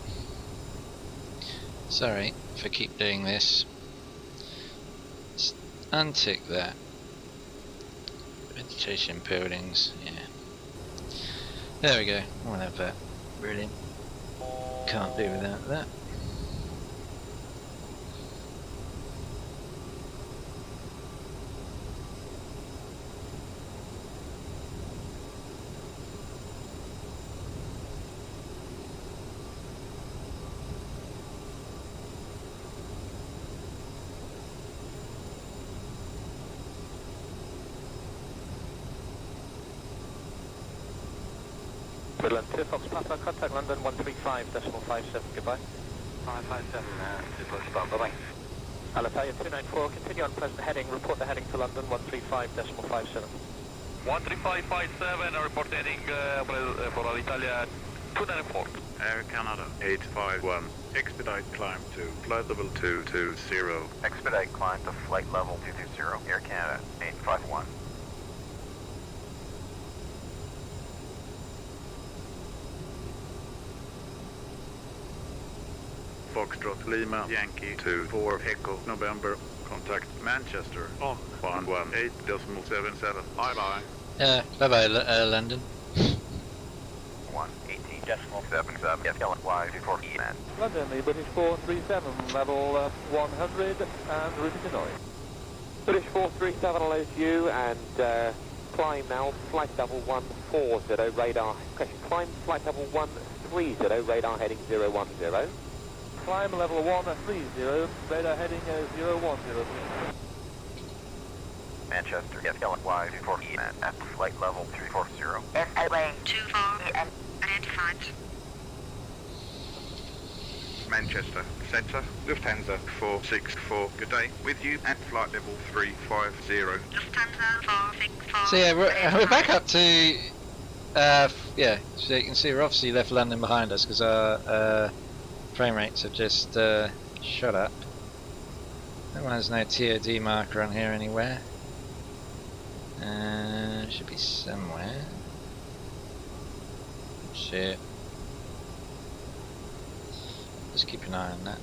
Sorry if I keep doing this. Let's untick that. Vegetation buildings, yeah. There we go, we'll have that. Brilliant. Can't do without that. Midland 2 Fox Papa, contact London 135.57, goodbye. 557, 2 Fox Papa, bye-bye. Alitalia 294, continue on present heading, report the heading to London 135.57. 13557, report heading for Alitalia 294. Air Canada 851. Expedite climb to flight level 220. Expedite climb to flight level 220. Air Canada 851. Foxtrot Lima, Yankee 24 Echo November. Contact Manchester on 118.77. Bye bye. Bye-bye, London. 118.77. FLY24E man. London, the British 437, level 100 and routing to Norway. British 437 allows you and climb now, flight level 140, radar, question, climb flight level 130, radar heading 010. Climb level 130, radar heading 010. Manchester, FLY24E man, at flight level 340. FLY 24 and identified. Manchester Centre, Lufthansa 464. Good day. With you at flight level 350. Lufthansa 464. So yeah, we're back up to... yeah, so you can see we're obviously left London behind us because our frame rates have just shot up. That one has no TOD marker on here anywhere. Should be somewhere. Shit. Just keep an eye on that.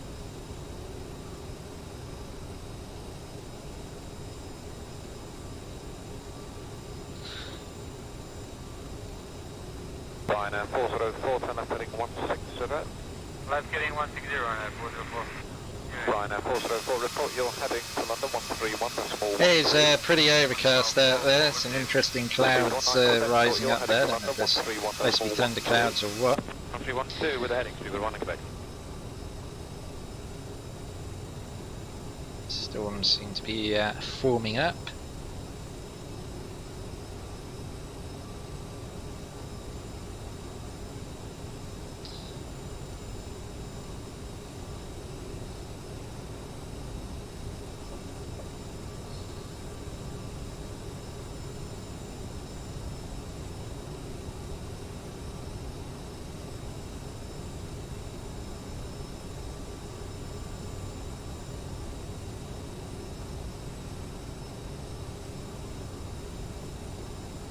Ryanair 404, turn up heading 160. Left getting 160 Ryanair 404. Ryanair 404, report your heading to London 131.1. It is pretty overcast out there. Some interesting clouds rising up there. I don't know if there's supposed to be thunder clouds or what. 1312 with the heading to the running Quebec. Storms seem to be forming up.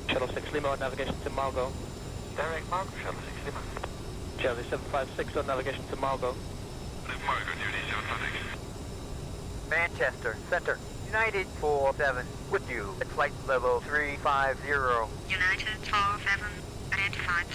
Shuttle 6 Lima on navigation to Margot. Direct Margot, Shuttle 6 Lima. Charlie 756 on navigation to Margot. Margot, duty 756. Manchester Centre, United 47, with you at flight level 350. United 47, identified.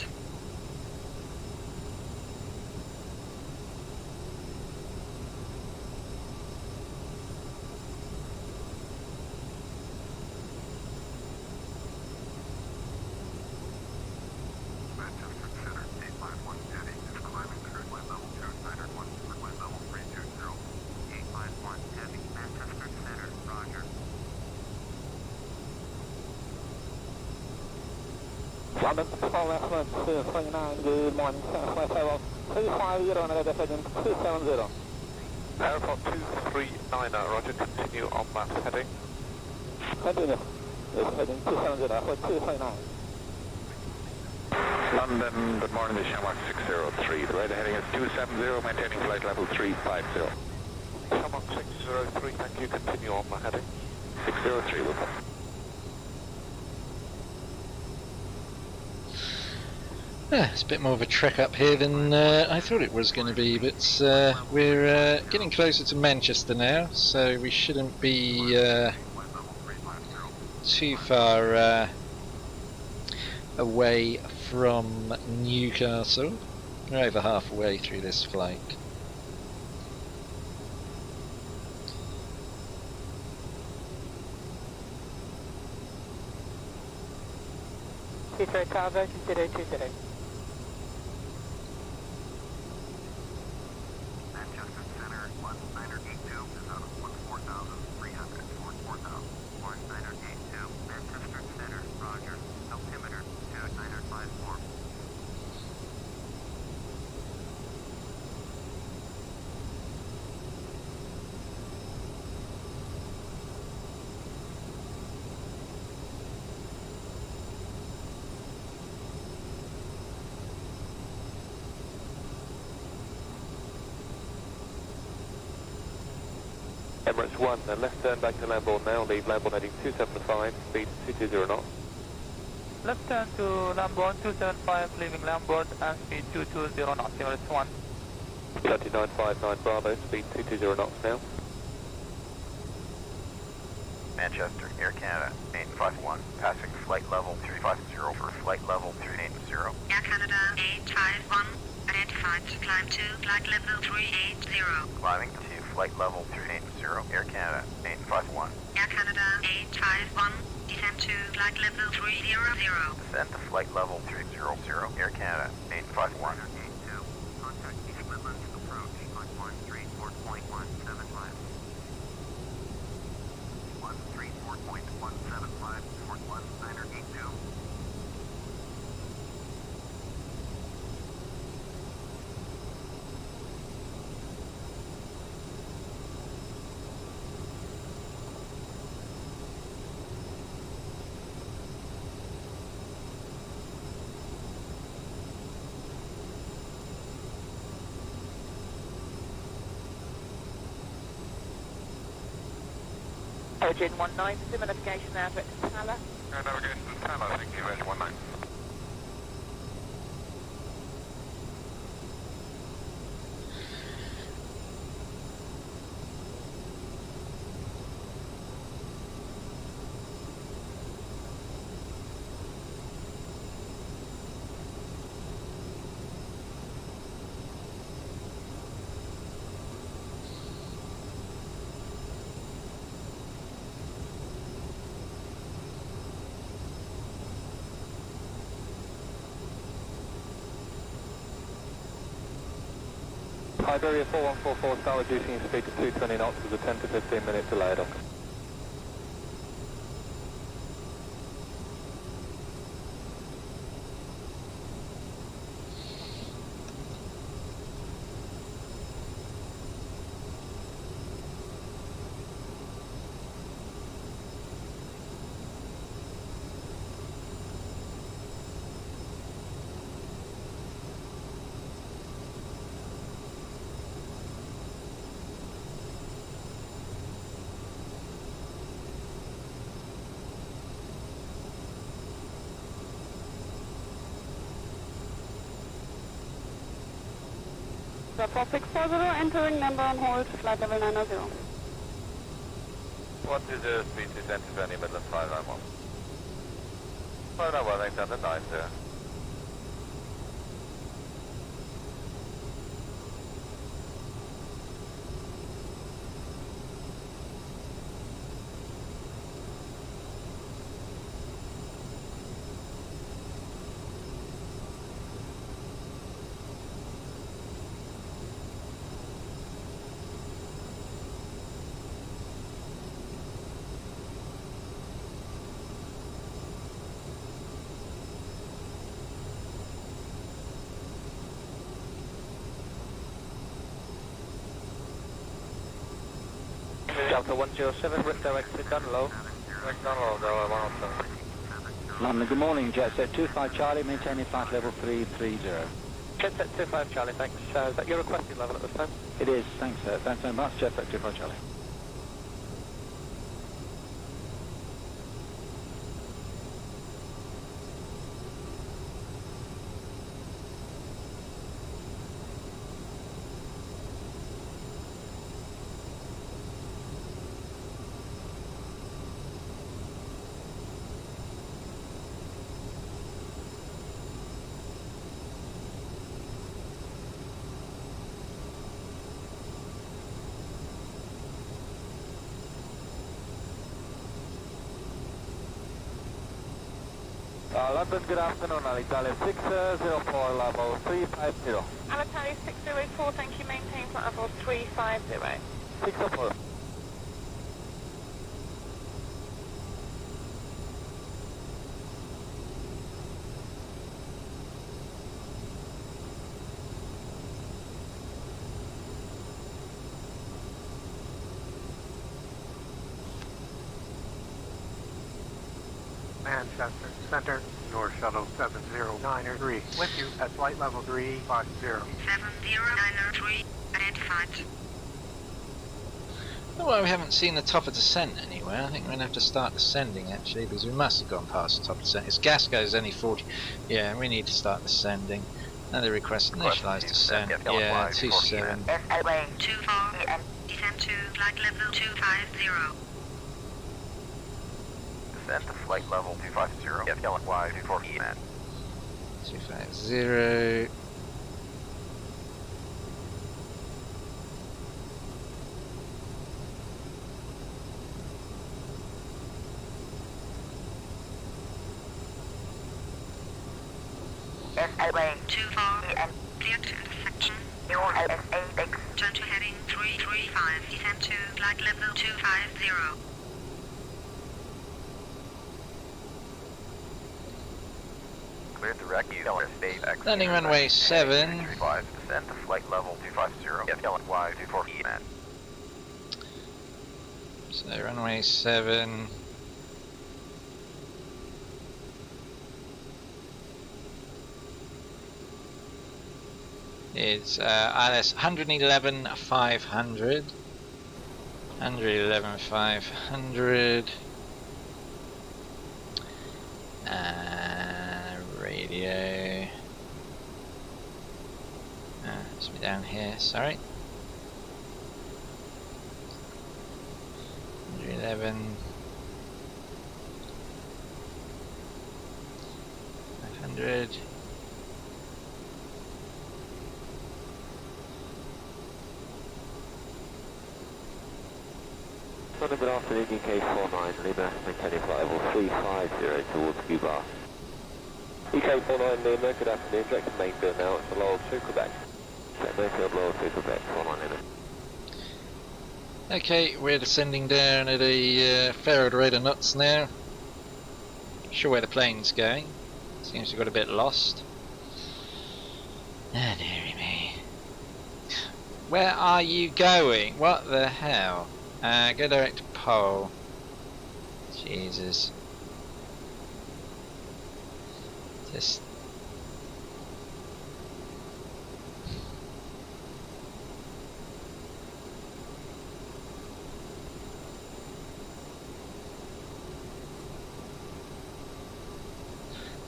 Addons, 229, good morning, 757, 250, and I heading 270. Aerosoft 239, roger, continue on that heading. Continue. It's heading 270 for 229. London, good morning, this is Shamrock 603. The radar heading is 270, maintaining flight level 350. Shamrock 603, thank you, continue on that heading. 603, will come. It's a bit more of a trek up here than I thought it was going to be, but we're getting closer to Manchester now, so we shouldn't be too far away from Newcastle. We're over halfway through this flight. P3D, cover, 2020. Manchester Center, 1982 is out of 14,300, 14,082. Manchester Center, roger, altimeter 2954. Emirates 1, left turn back to landboard now, leave landboard heading 275, speed 220 knots. Left turn to landboard 275, leaving landboard and speed 220 knots, Emirates 1. 3959 Bravo, speed 220 knots now. Manchester, Air Canada, 851, passing flight level 350 for flight level 380. Air Canada, 851, identified to climb to flight level 380. Climbing to flight level 380, Air Canada, 851. Air Canada, 851, descend to flight level 300. Descend to flight level 300, Air Canada, 851. Contact East Midlands approach on 134.175. 134.175, Fort 1982. Virgin 19, sim navigation now at Tala. Navigation to Tala, thank you, Virgin 19. Iberia 4144, start reducing your speed to 220 knots with a 10 to 15 minute delay, Doc. So 4640, entering number on hold, flight level 900. 120, speed 210 to 20, Midland 591. 591, thanks, under 90. Delta 107, direct to Dunlow. Direct Dunlow, Delta 107. London, good morning, Jetset 25 Charlie, maintaining flight level 330. Jetset 25 Charlie, thanks. Is that your requested level at this time? It is, thanks sir. Thanks very much, Jetset 25 Charlie. London, good afternoon, Alitalia 604, level 350. Alitalia 604, thank you, maintain flight level 350. 604. Manchester Center, North Shuttle 7093, with you at flight level 350. 7093, identified. Well, we haven't seen the top of descent anywhere. I think we're going to have to start descending actually, because we must have gone past the top of descent. It's Glasgow is only 40. Yeah, we need to start descending. Another request, initialize descent. Yeah, 27. SA 24 and descent to flight level 250. Descend to flight level 250. FLY 24E man. 250. SA 24 and cleared to intersection. Your SA6. Turn to heading 335. Descend to flight level 250. Cleared the Rockies, state X. Landing runway 7. Descend to flight level 250. FLY 24E man. So runway 7. It's ILS 111,500. 111,500. Radio. It's me down here, sorry. 111. 500. Good afternoon, UK49 Lima, maintaining flight level 350 towards Cuba. UK49 Lima, good afternoon, direct to Mainfield now, it's the Laurel to Quebec. Set Mainfield, Laurel to Quebec, 49 Lima. Okay, we're descending down at a fair old rate of knots now. Sure where the plane's going. Seems to have got a bit lost. Ah, dearie me. Where are you going? What the hell? Go direct to pole. Jesus. Just...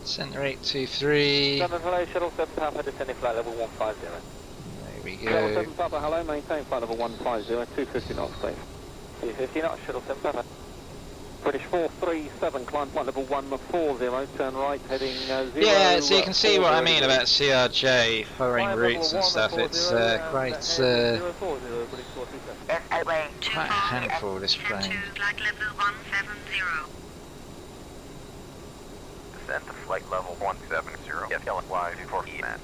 Center 823. Hello, Shuttle 7 Papa, descending flight level 150. There we Shuttle go. 7 Papa, hello, maintain flight level 150, 250 knots, please. 250 knots, Shuttle 7 Papa. British 437, climb flight level 140, turn right, heading 0. Yeah, so you can see what I mean about CRJ following routes and stuff. It's quite a handful, this plane. Flight level 170. Descend to flight level 170. FLY 24E man.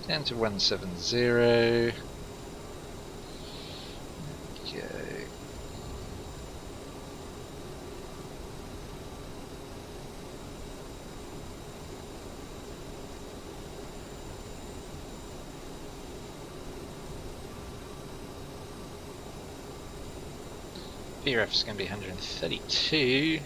Down to 170. Go. VREF is going to be 132.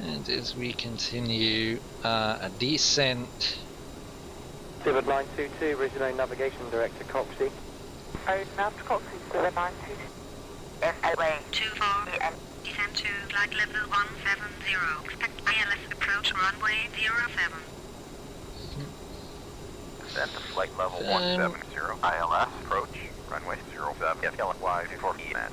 And as we continue a descent. Civil 922, Original Navigation Director Coxey. Nav to Coxey, 922. FAA 24, descend to flight level 170. Expect ILS approach runway 07. Descend to flight level 170. ILS approach runway 07. FLY 24E man.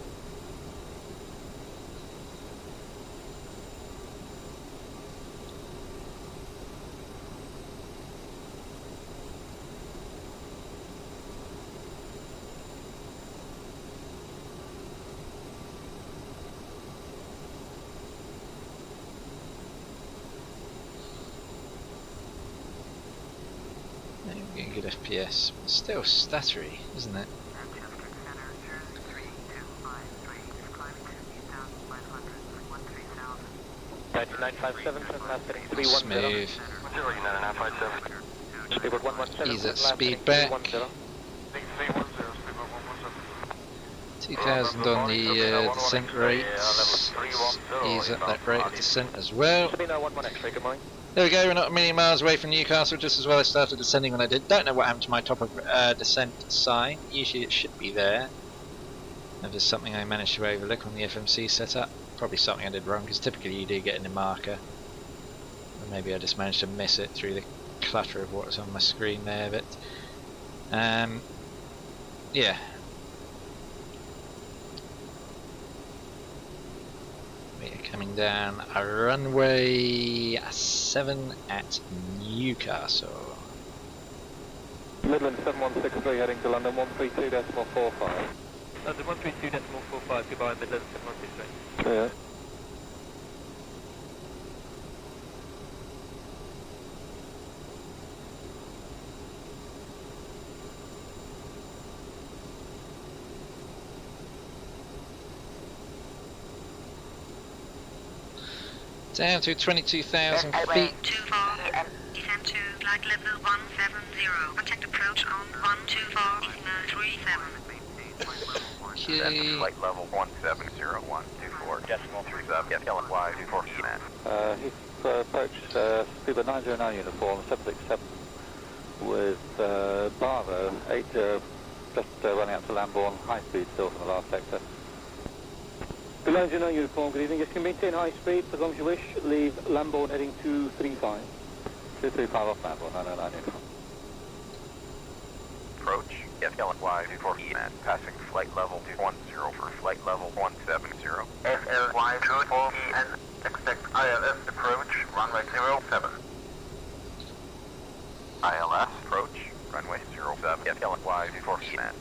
Getting good FPS, but still stuttery, isn't it? Smooth. He's at speed back. 2000 on the descent rates. He's at that rate of descent as well. There we go, we're not a million miles away from Newcastle, just as well I started descending when I did. Don't know what happened to my top of descent sign. Usually it should be there. That is something I managed to overlook on the FMC setup. Probably something I did wrong, because typically you do get in the marker. Or maybe I just managed to miss it through the clutter of what was on my screen there, but yeah. We are coming down a runway 7 at Newcastle. Midland 7163 heading to London 132.45. London 132.45, goodbye Midland 7163. Yeah. Down to 22,000 feet. 24, descend to flight level 170. Contact approach on 124.37. Okay. Flight level 170.124 decimal 37. FLY 24E man. He's approached Cuba 909 uniform 767 with Bravo 8 just running out to Lambourne, high speed still from the last sector. Cuba 909 uniform, good evening. Just can maintain high speed as long as you wish. Leave Lambourne heading 235. 235 off Lambourne 909 uniform. Approach FLY 24E man. Passing flight level 210 for flight level 170. FLY 24E and expect ILS approach runway 07. ILS approach runway 07. FLY 24E man.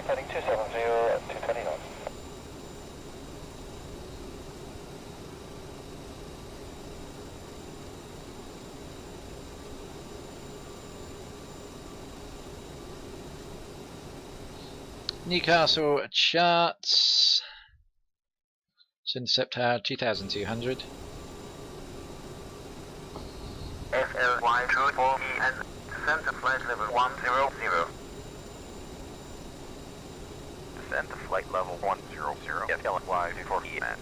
Heading 270 at 220 knots. Newcastle charts. Intercept tower 2200. FLY 24E and descend to flight level 100. Descend to flight level 100. FLY 24E man.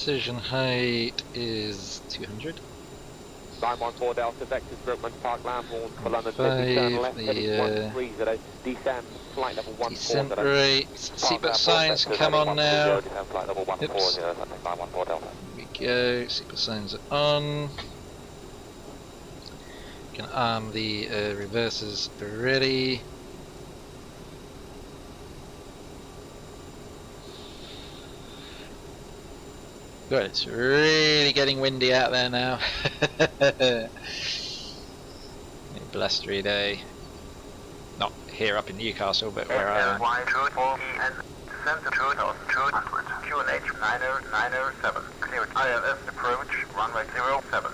Precision height is 200. 914 Delta, Vector, Brookman Park, Lambourne, for London, 5, turn left, the, heading 130, descend, flight level 140. Descent rate, seatbelt signs come on now. Descend, flight level 140, 914 Delta. Here we go, seatbelt signs are on. Can arm the reversers ready. God, it's really getting windy out there now. Blustery day. Not here up in Newcastle, but where I am. QNH 907. Clear ILS approach, runway 07.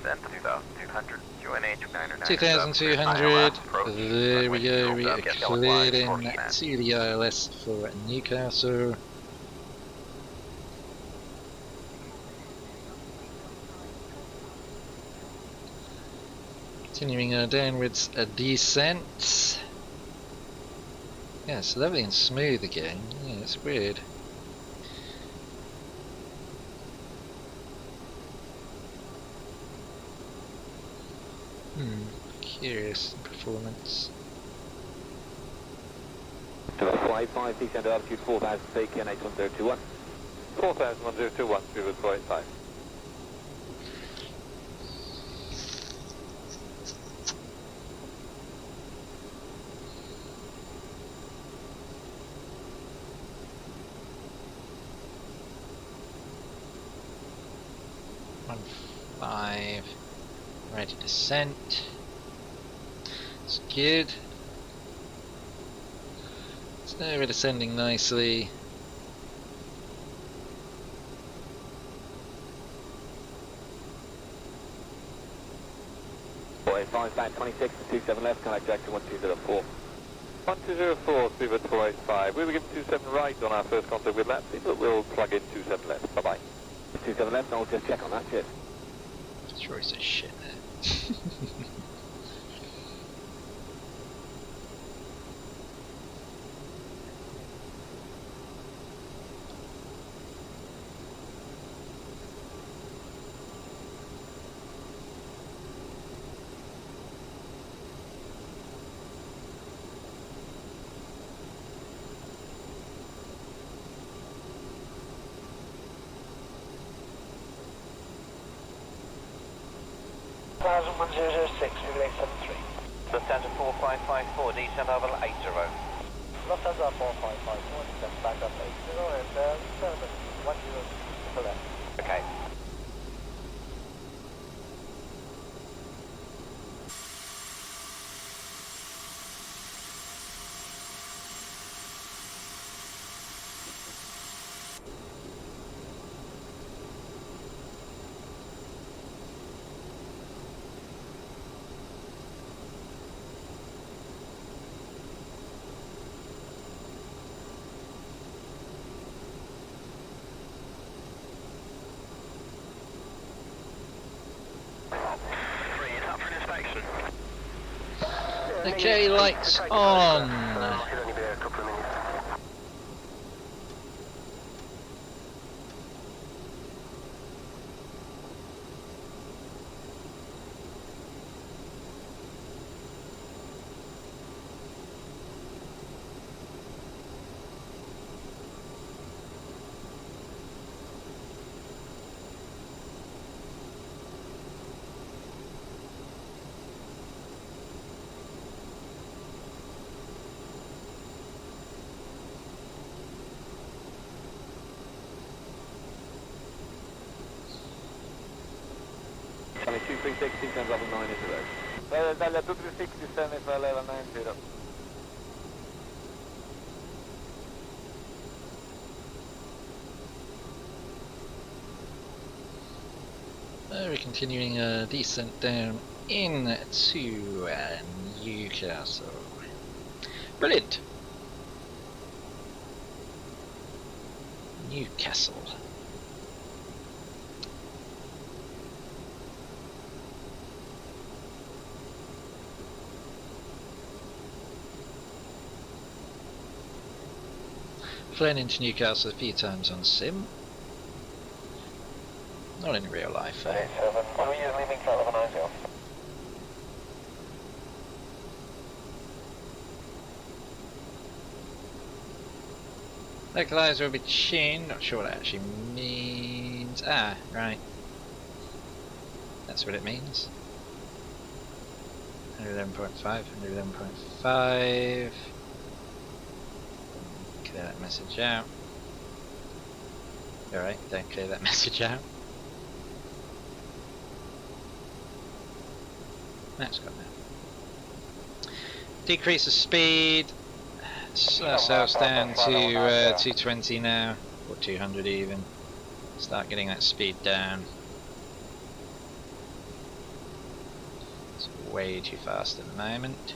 Descent 2200. QNH 907. 2200. There we go, we are cleared in to the ILS for Newcastle. Continuing our downwards descent. Yeah, it's lovely and smooth again. Yeah, it's weird. Curious performance. Flight 5, descend to altitude 4000 feet, QNH 1021. 4000 1021, 4.5. Ready to descent. It's good. So we're descending nicely. Boy, 5 back 26 to 27 left, contact Jack to 1204. 1204, Speedbird 485. We were given 27 right on our first contact with Lapsy, but we'll plug in 27 left. Bye bye. 27 left, and I'll just check on that. Cheers. Sure, he says shit there. Thousand 1006, relay 73. Lufthansa 4554, descend level 80. Lufthansa 4554, descend back up 80 and turn 10 to the left. Okay. Okay, lights on. Runway 236, descend level 9 into road. Dalle 236, descend for level 90. We're continuing a descent down into Newcastle. Brilliant. Newcastle. Flown into Newcastle a few times on sim. Not in real life, though. When are you leaving flight level 90? Localizer will be tuned. Not sure what that actually means. Ah, right. That's what it means. 111.5, 111.5. Clear that message out. Alright, don't clear that message out. That's got that. Decrease the speed. Ourselves down to 220 now, or 200 even. Start getting that speed down. It's way too fast at the moment.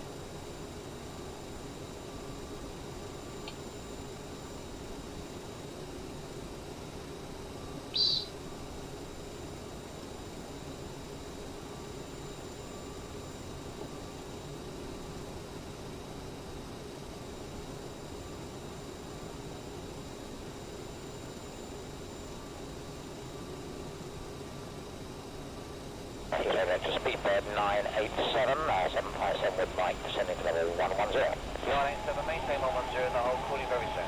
Oops. Speedbird 987, 757 with Mike, descending to level 110. 987, maintain 110, and I'll call you very soon.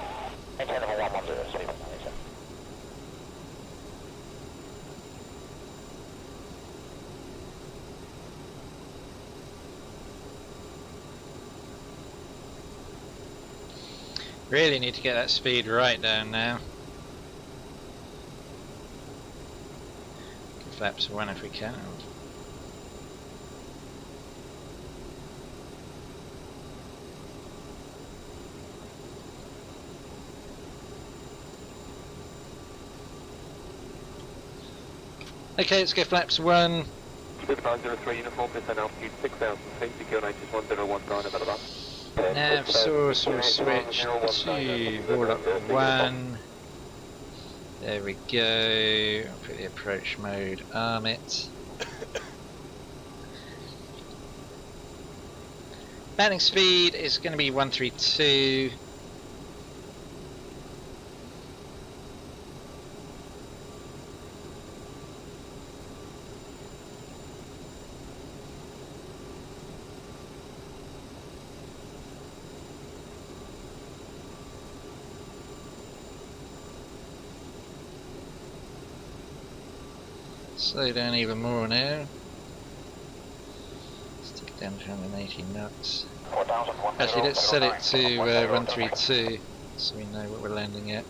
Maintain level 110, Speedbird 987. Really need to get that speed right down now. Flaps 1 if we can. Okay, let's go flaps 1. 503 uniform, descend altitude 6,000 feet, secure 911 about about. Nav source will switch to board up 1. There we go. I'll put the approach mode, arm it. Landing speed is going to be 132. Slow down even more now. Let's take it down to 180 knots. Actually, let's set it to 132 so we know what we're landing at.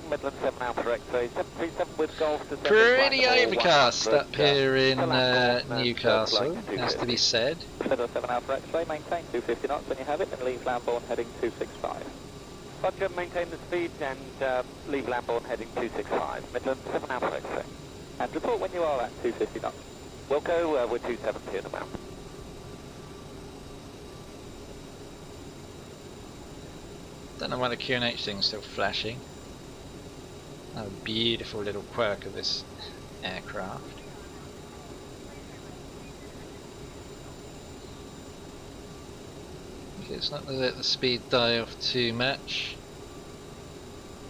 Midland 7 Alpha X-ray, 737 with Golf to Pretty overcast up here in Newcastle, has to be said. 7 Alpha X-ray, maintain 250 knots when you have it, and leave Lambourne heading 265. Roger, maintain the speed and leave Lambourne heading 265. Midland 7 Alpha X-ray. And report when you are at 250 knots. Wilco, we're 270 in the mount. Don't know why the QNH thing's still flashing. A beautiful little quirk of this aircraft. Okay, it's not to let the speed die off too much,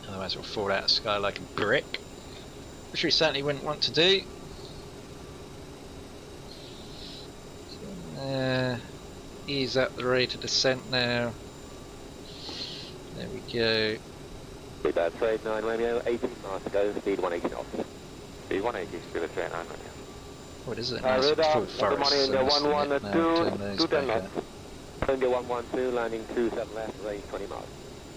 otherwise we'll fall out of the sky like a brick, which we certainly wouldn't want to do. So, ease up the rate of descent now. There we go. Bad trade 9 Romeo, 18 miles to go, speed 180 knots. Speed 180, speed of trade 9 Romeo. What is it? Nice full forest. India 112, 210 knots. India 112, landing 27 left, range 20 miles.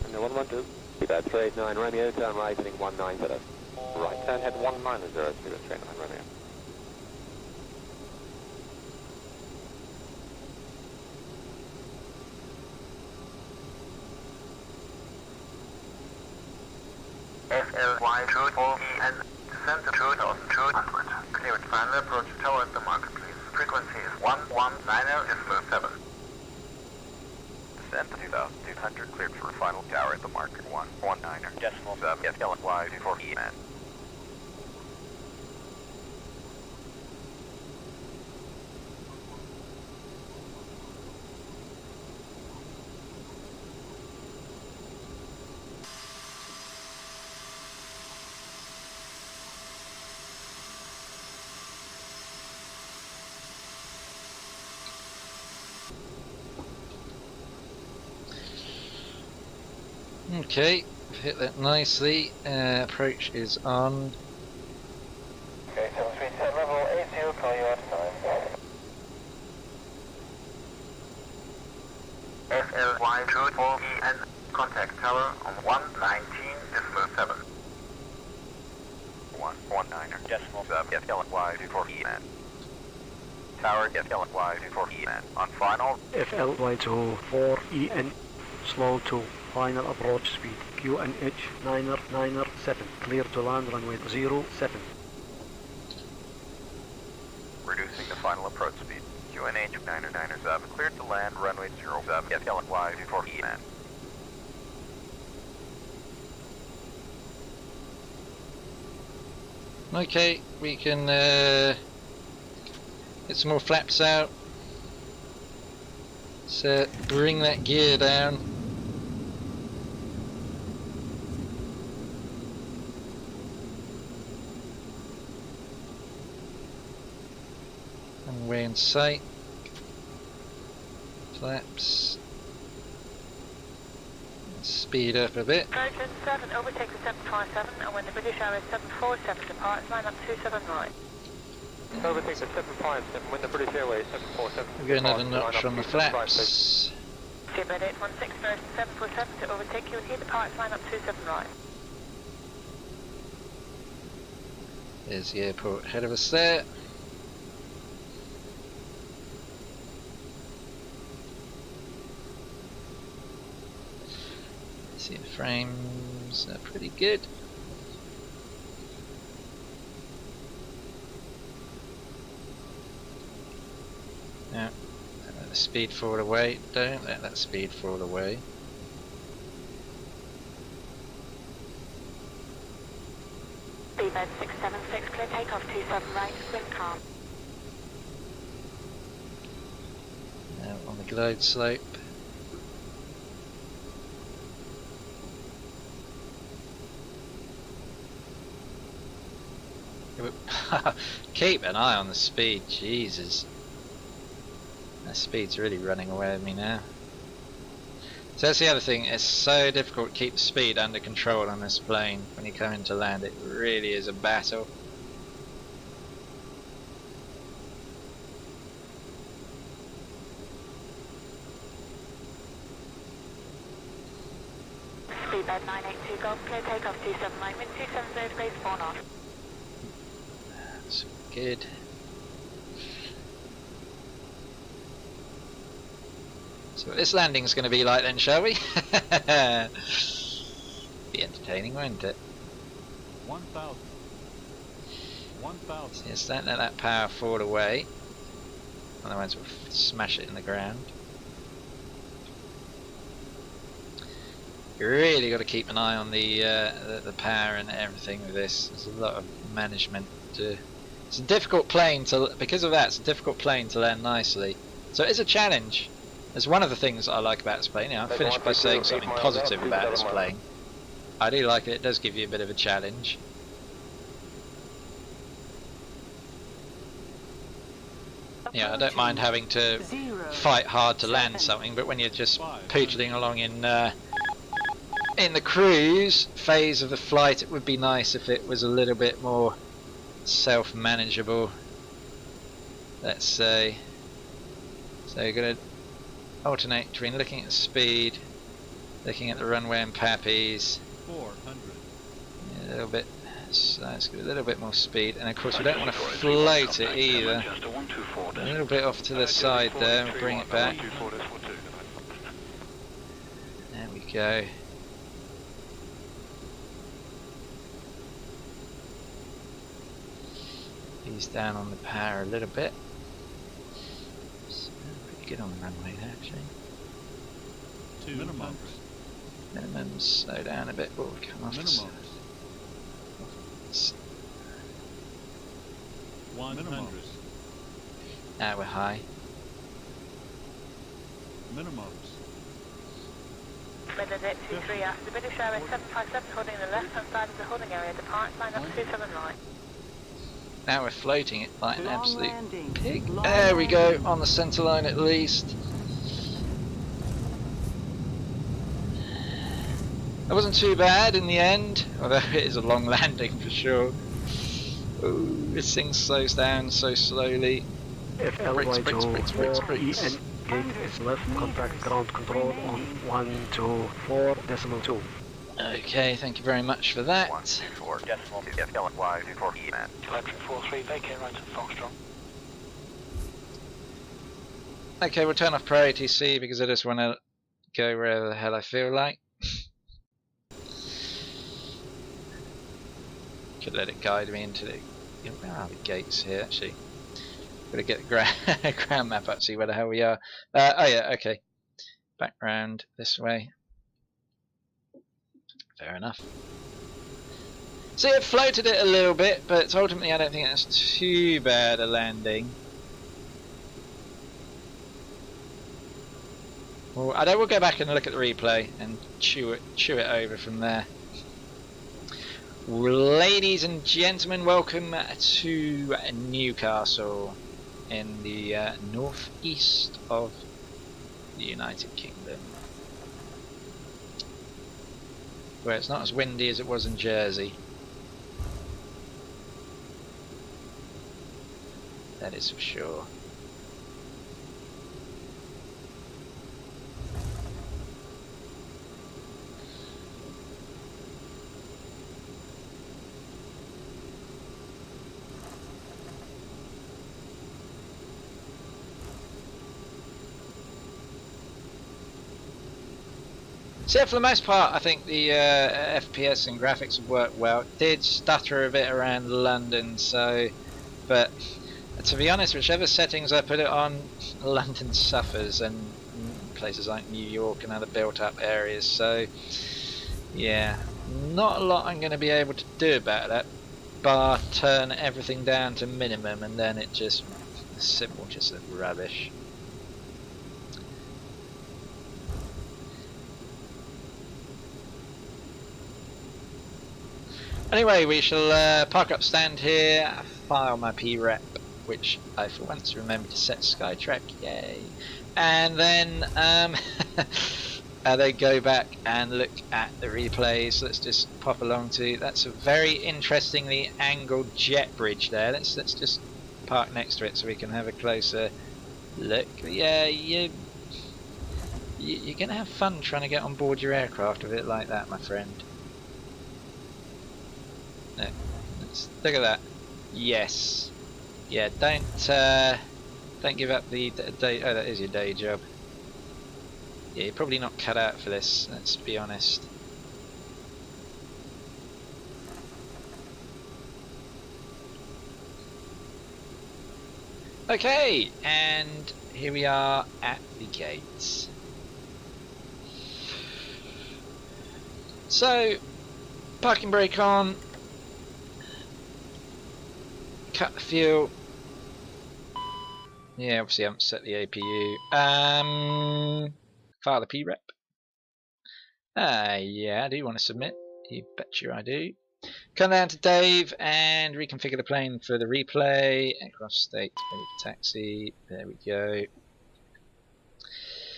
India 112. Bad trade 9 Romeo, turn right, heading 190. Right, turn head 190, speed of trade 9 Romeo. FLY24EN, descend to 2200. Cleared final approach tower at the marker, please. Frequency is 119.7. Descend to 2200, cleared for final tower at the marker, 119.7. FLY24EN. Okay, hit that nicely. Approach is on. Okay, 737 level 80, call you out time. FLY24EN, contact tower on 119.7. 119.7, FLY24EN. Tower FLY24EN, on final. FLY24EN, slow to final approach speed, QNH 997, clear to land runway 07. Reducing the final approach speed, QNH 997, cleared to land runway 07, FLY24EN. Okay, we can get some more flaps out. So bring that gear down. And we're in sight. Flaps. Speed up a bit. Trojan 7 overtakes the 757, and when the British Airways 747 departs, line up 27 right. Overtakes the 757, when the British Airways 747 We've got another notch on the flaps. Seabird 816 knows 747 to overtake you, and he departs, line up 27 right. There's the airport ahead of us there. See the frames are pretty good. Yeah, don't let the speed fall away. Don't let that speed fall away. Seabird 676, clear takeoff 27 right, wind calm. Now on the glide slope. Keep an eye on the speed, Jesus. That speed's really running away with me now. So that's the other thing, it's so difficult to keep the speed under control on this plane. When you come into land, it really is a battle. Speedbird 982 Golf, clear takeoff 279, wind 270 degrees 4 knots. That's good. So what this landing's going to be like then, shall we? Be entertaining, won't it? 1,000. 1,000. So just don't let that power fall away. Otherwise we'll smash it in the ground. You really got to keep an eye on the power and everything with this. There's a lot of management to. It's a difficult plane to, because of that, it's a difficult plane to land nicely. So it is a challenge. It's one of the things I like about this plane. I'll finish by saying something positive about this plane. I do like it. It does give you a bit of a challenge. Yeah, I don't mind having to fight hard to land something, but when you're just pootling along in the cruise phase of the flight, it would be nice if it was a little bit more self-manageable, let's say. So you're going to alternate between looking at the speed, looking at the runway and pappies. 400. Yeah, a little bit. So let's get a little bit more speed, and of course we don't want to float it either. A little bit off to the side there, we'll bring it back. There we go. Ease down on the power a little bit. So, pretty good on the runway there, actually. 200. Minimums, slow down a bit. Oh, come off. Minimums. 100. Now we're high. Minimums. Benedict 23 after the British Airways 757 holding the left hand side of the holding area, departs line up 279. Now we're floating it like an absolute pig. There we go, on the centre line at least. That wasn't too bad in the end, although it is a long landing for sure. Ooh, this thing slows down so slowly. If LY24 gate is left, contact ground control on 124.2. Okay, thank you very much for that. 124.2 v4.5 man. Electric 43, vacate right at Foxtrot. Okay, we'll turn off priority C because I just want to go wherever the hell I feel like. Could let it guide me into the... Where are the gates here actually? Gotta get the ground map up, see where the hell we are. Oh yeah, okay. Back round this way. Fair enough. See, it floated it a little bit, but ultimately I don't think that's too bad a landing. Well, I will go back and look at the replay and chew it over from there. Ladies and gentlemen, welcome to Newcastle in the northeast of the United Kingdom, where it's not as windy as it was in Jersey. That is for sure. So yeah, for the most part, I think the FPS and graphics have worked well. It did stutter a bit around London, so, but to be honest, whichever settings I put it on, London suffers, and places like New York and other built-up areas. So yeah, not a lot I'm going to be able to do about that, bar turn everything down to minimum, and then it just simple, just rubbish. Anyway, we shall park up stand here, file my P-rep, which I for once remembered to set Skytrack, yay, and then go back and look at the replays. Let's just pop along to, that's a very interestingly angled jet bridge there. Let's just park next to it so we can have a closer look. Yeah, you're gonna have fun trying to get on board your aircraft with it like that, my friend. No, let's look at that. Yes, yeah. Don't give up the day. Oh, that is your day job. Yeah, you're probably not cut out for this. Let's be honest. Okay, and here we are at the gates. So, parking brake on. Cut the fuel. Yeah, obviously I haven't set the APU. File the P-rep. Yeah, I do want to submit. You betcha I do. Come down to Dave and reconfigure the plane for the replay. Across state, ready for taxi. There we go.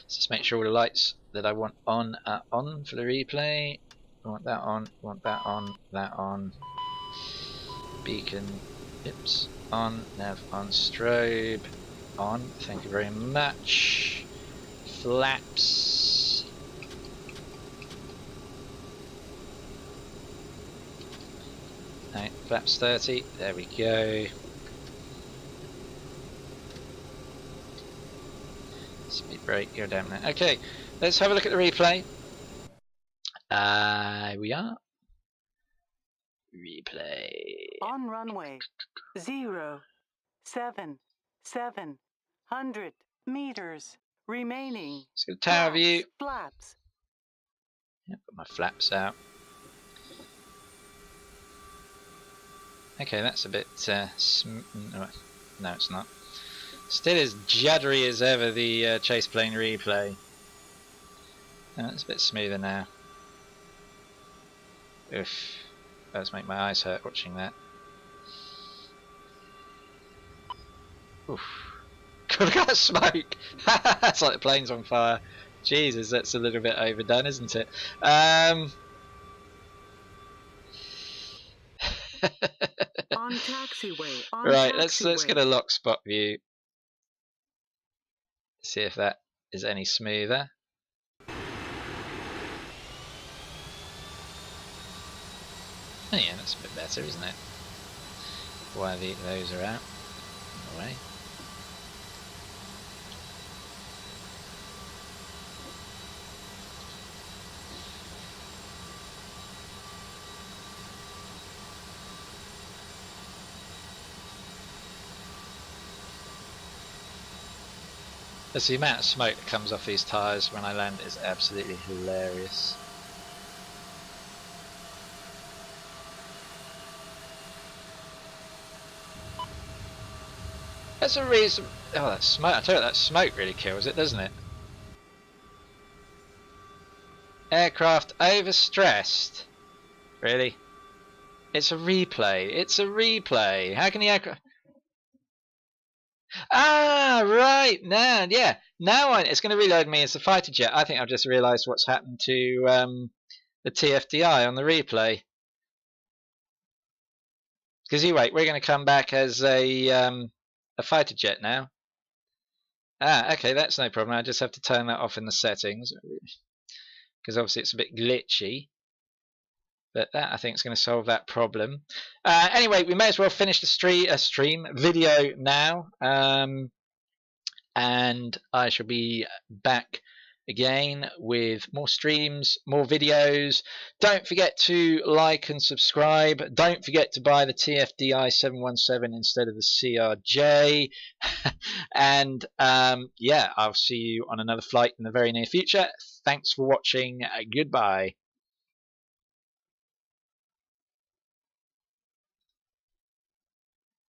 Let's just make sure all the lights that I want on are on for the replay. I want that on, want that on, that on. Beacon. Oops, on, nav on, strobe on, thank you very much. Flaps. Right, flaps 30, there we go. Speed brake, go down there. Okay, let's have a look at the replay. We are. Replay. On runway 07700 meters remaining. Let's go tower view. Flaps. Yep, got my flaps out. Okay, that's a bit no, it's not. Still as juddery as ever, the chase plane replay. It's a bit smoother now. Oof, does make my eyes hurt watching that. Oof. God, look at that smoke! It's like the plane's on fire. Jesus, that's a little bit overdone, isn't it? On taxiway. Right, let's get a lock spot view. See if that is any smoother. Oh yeah, that's a bit better, isn't it? Why those are out. Away. The amount of smoke that comes off these tyres when I land is absolutely hilarious. That's a reason. Oh, that smoke! I tell you, that smoke really kills it, doesn't it? Aircraft overstressed. Really? It's a replay. It's a replay. How can the aircraft? Ah, right, now, yeah. Now it's going to reload me as a fighter jet. I think I've just realised what's happened to the TFDI on the replay. Because you wait, we're going to come back as a fighter jet now. Ah, okay, that's no problem. I just have to turn that off in the settings. Because obviously it's a bit glitchy. But that, I think, is going to solve that problem. Anyway, we may as well finish the stream video now. And I shall be back again with more streams, more videos. Don't forget to like and subscribe. Don't forget to buy the TFDI 717 instead of the CRJ. And yeah, I'll see you on another flight in the very near future. Thanks for watching. Goodbye.